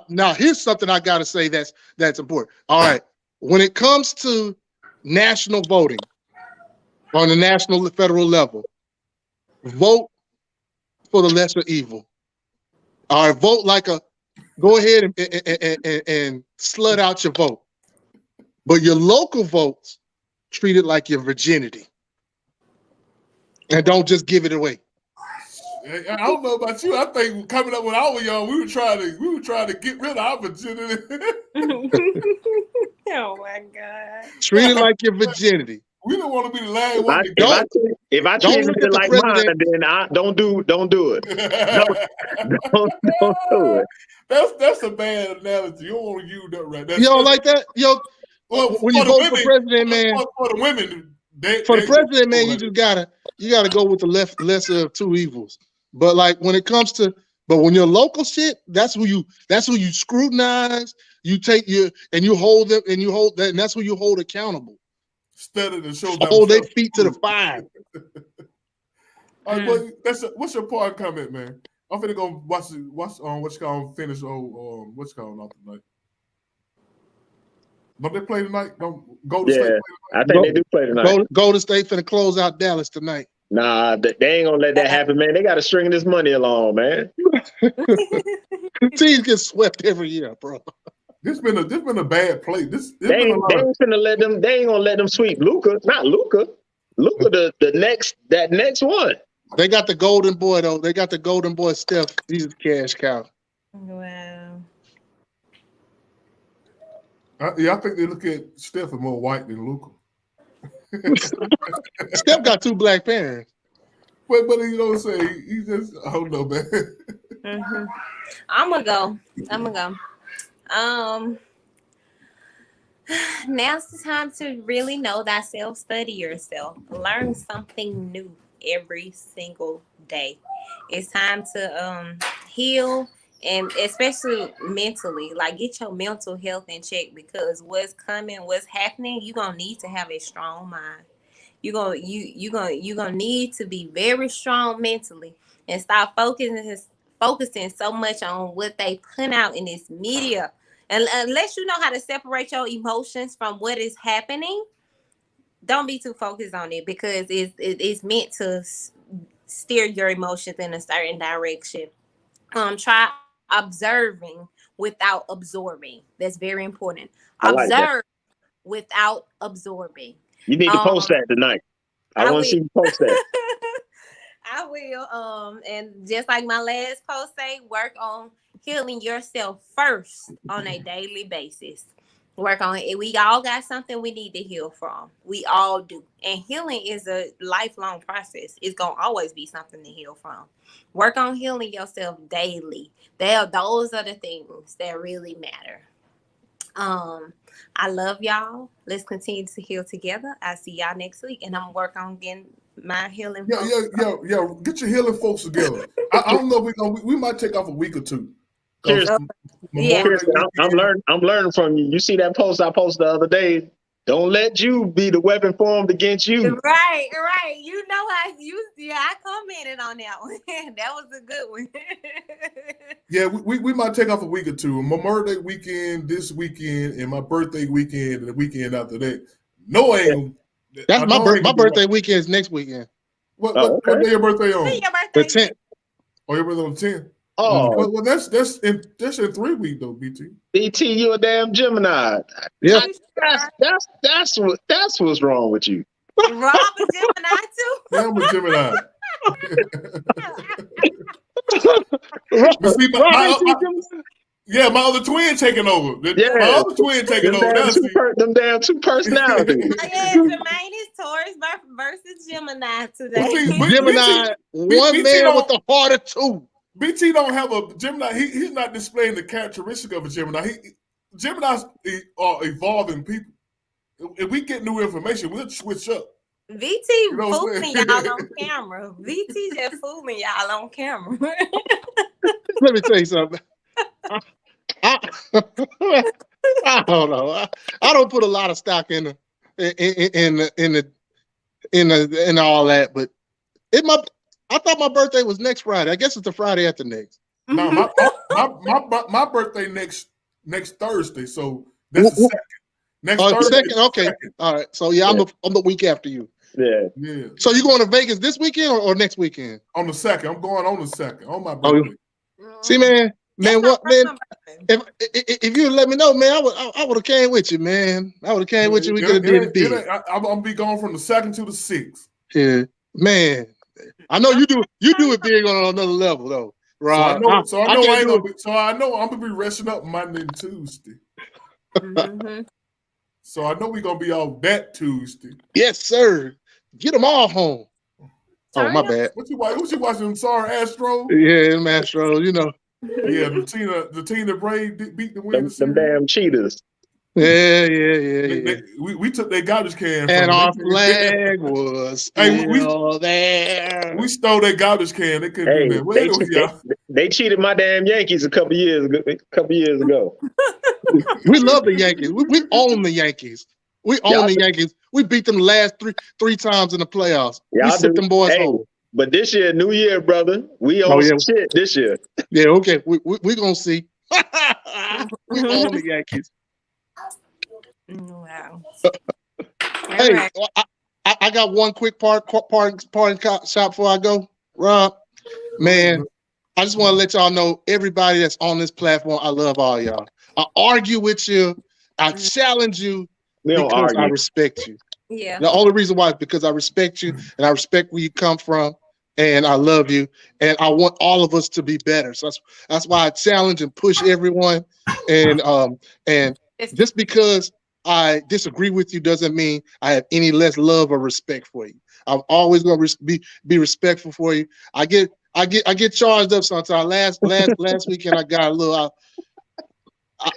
now, here's something I gotta say that's important. All right, when it comes to national voting on the national federal level, vote for the lesser evil. All right, vote like go ahead and slut out your vote, but your local votes, treat it like your virginity, and don't just give it away. I don't know about you. I think coming up when I was young, we were trying to get rid of our virginity. Oh my God. Treat it like your virginity. We don't want to be the last one. If I treat it like mine, then don't do it. don't do it. That's a bad analogy. You don't want to use that right. You don't like that? When you vote for president, man. For the women, for the president, man, you just gotta go with the lesser of two evils. But like when it comes to, when you're local shit, that's who you scrutinize. You take you hold them, and that's who you hold accountable. Study to show hold their feet to the fire. All right, what's your part comment, man? I'm finna go watch what's called finish what's called off tonight. Don't they play tonight? Don't Golden State play tonight? I think they do play tonight. Golden State finna close out Dallas tonight. Nah, they ain't gonna let that happen, man. They gotta string this money along, man. Teams get swept every year, bro. This been a bad play. They ain't gonna let them sweep Luka. Not Luka. Luka that next one. They got the golden boy though. They got the golden boy Steph. He's a cash cow. Wow. I think they look at Steph as more white than Luka. Steph got 2 black parents. But you know what I'm saying? He just, I don't know, man. Mm-hmm. I'm gonna go. Now's the time to really know thyself, study yourself, learn something new every single day. It's time to heal, and especially mentally, like get your mental health in check, because what's coming, what's happening, you're gonna need to have a strong mind. You're gonna need to be very strong mentally and stop focusing so much on what they put out in this media. And unless you know how to separate your emotions from what is happening, don't be too focused on it, because it's meant to steer your emotions in a certain direction. Try observing without absorbing. That's very important. Observe without absorbing. You need to post that tonight. I want to see you post that. I will. And just like my last post say, work on healing yourself first on a daily basis. Work on it. We all got something we need to heal from. We all do. And healing is a lifelong process. It's going to always be something to heal from. Work on healing yourself daily. Those are the things that really matter. I love y'all. Let's continue to heal together. I'll see y'all next week. And I'm going to work on getting my healing. Yeah. Get your healing folks together. I don't know if we might take off a week or two. I'm learning from you. You see that post I posted the other day? Don't let you be the weapon formed against you. Right. You know I commented on that one. That was a good one. Yeah, we might take off a week or two. My birthday weekend this weekend, and my birthday weekend, and the weekend after that. No, I ain't. That's my birthday weekend is next weekend. What day your birthday on? Your birthday? The 10th. Oh, your birthday on the 10th. Oh, well, that's in 3 weeks though, BT. BT, you a damn Gemini. Yeah, that's what's wrong with you. Rob a Gemini too. Yeah, I'm a Gemini. My other twin taking over. My other twin taking over. Them damn two personalities. Jermaine is Taurus versus Gemini today. Gemini, one man with the heart of two. BT don't have a Gemini. He's not displaying the characteristic of a Gemini. Geminis are evolving people. If we get new information, we'll switch up. VT fooling y'all on camera. VT just fooling y'all on camera. Let me tell you something. I don't know. I don't put a lot of stock in all that, but I thought my birthday was next Friday. I guess it's the Friday after next. No, my birthday next Thursday, so that's the second. Next Thursday. Second, okay. Second. All right. So yeah, I'm the week after you. Yeah. So you going to Vegas this weekend or next weekend? On the second. I'm going on the second on my birthday. See, man, what, man? If you let me know, man, I would have came with you, man. I would have came with you. We could have did it. I'm gonna be going from the 2nd to the 6th. Yeah, man. I know you do it big on another level though, right? So I know I'm gonna be resting up Monday and Tuesday. Mm-hmm. So I know we're gonna be off that Tuesday. Yes, sir. Get them all home. Oh, my bad. What you watching? Sorry, Astros. Yeah, them Astros. You know. Yeah, the team that Braves beat the Windows. Them damn cheaters. Yeah. We took their garbage can. And our flag was still there. We stole their garbage can. They couldn't do that. They cheated my damn Yankees a couple years ago. We love the Yankees. We own the Yankees. We own the Yankees. We beat them the last three times in the playoffs. We sent them boys home. But this year, New Year, brother, we own some shit this year. Yeah, okay. We gonna see. We own the Yankees. Wow. Hey, right. I got one quick part shot before I go. Rob, man, I just want to let y'all know, everybody that's on this platform, I love all y'all. I argue with you. I challenge you because I respect you. Yeah. The only reason why is because I respect you and I respect where you come from, and I love you, and I want all of us to be better. So that's why I challenge and push everyone. And just because I disagree with you doesn't mean I have any less love or respect for you. I'm always going to be respectful for you. I get charged up sometimes. Last weekend I got a little. I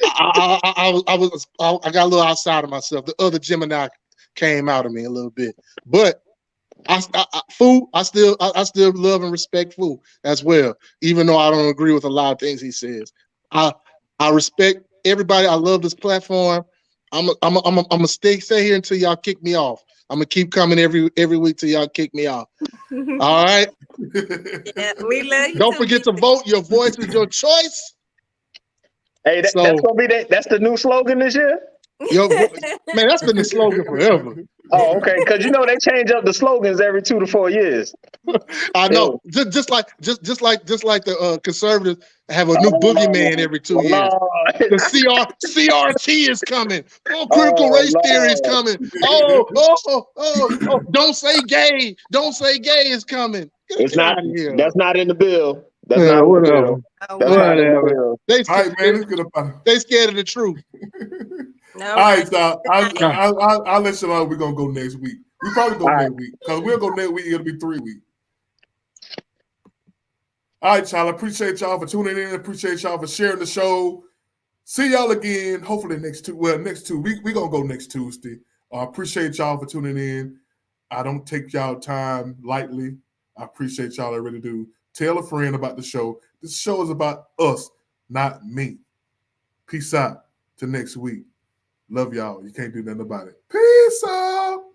got a little outside of myself. The other Gemini came out of me a little bit, but I still love and respect Fu as well, even though I don't agree with a lot of things he says. I respect everybody. I love this platform. I'm gonna stay here until y'all kick me off. I'm gonna keep coming every week till y'all kick me off. All right. Yeah, we love you. Don't forget to vote. Your voice is your choice. Hey, that's gonna be that's the new slogan this year. Man, that's been the slogan forever. Oh, okay. Because they change up the slogans every 2 to 4 years. I know. Just like the conservatives have a new boogeyman every 2 years. The CRT is coming. Critical race theory is coming. Don't say gay. Don't say gay is coming. It's not. That's not in the bill. That's not whatever. Whatever. They scared of the truth. No, all right, so I'll let you know we're gonna go next week. We probably go next week because we'll go next week. It'll be 3 weeks. All right, y'all. Appreciate y'all for tuning in. Appreciate y'all for sharing the show. See y'all again. Hopefully next 2 weeks. We're gonna go next Tuesday. Appreciate y'all for tuning in. I don't take y'all time lightly. I appreciate y'all. I really do. Tell a friend about the show. This show is about us, not me. Peace out. Till next week. Love y'all. You can't do nothing about it. Peace out.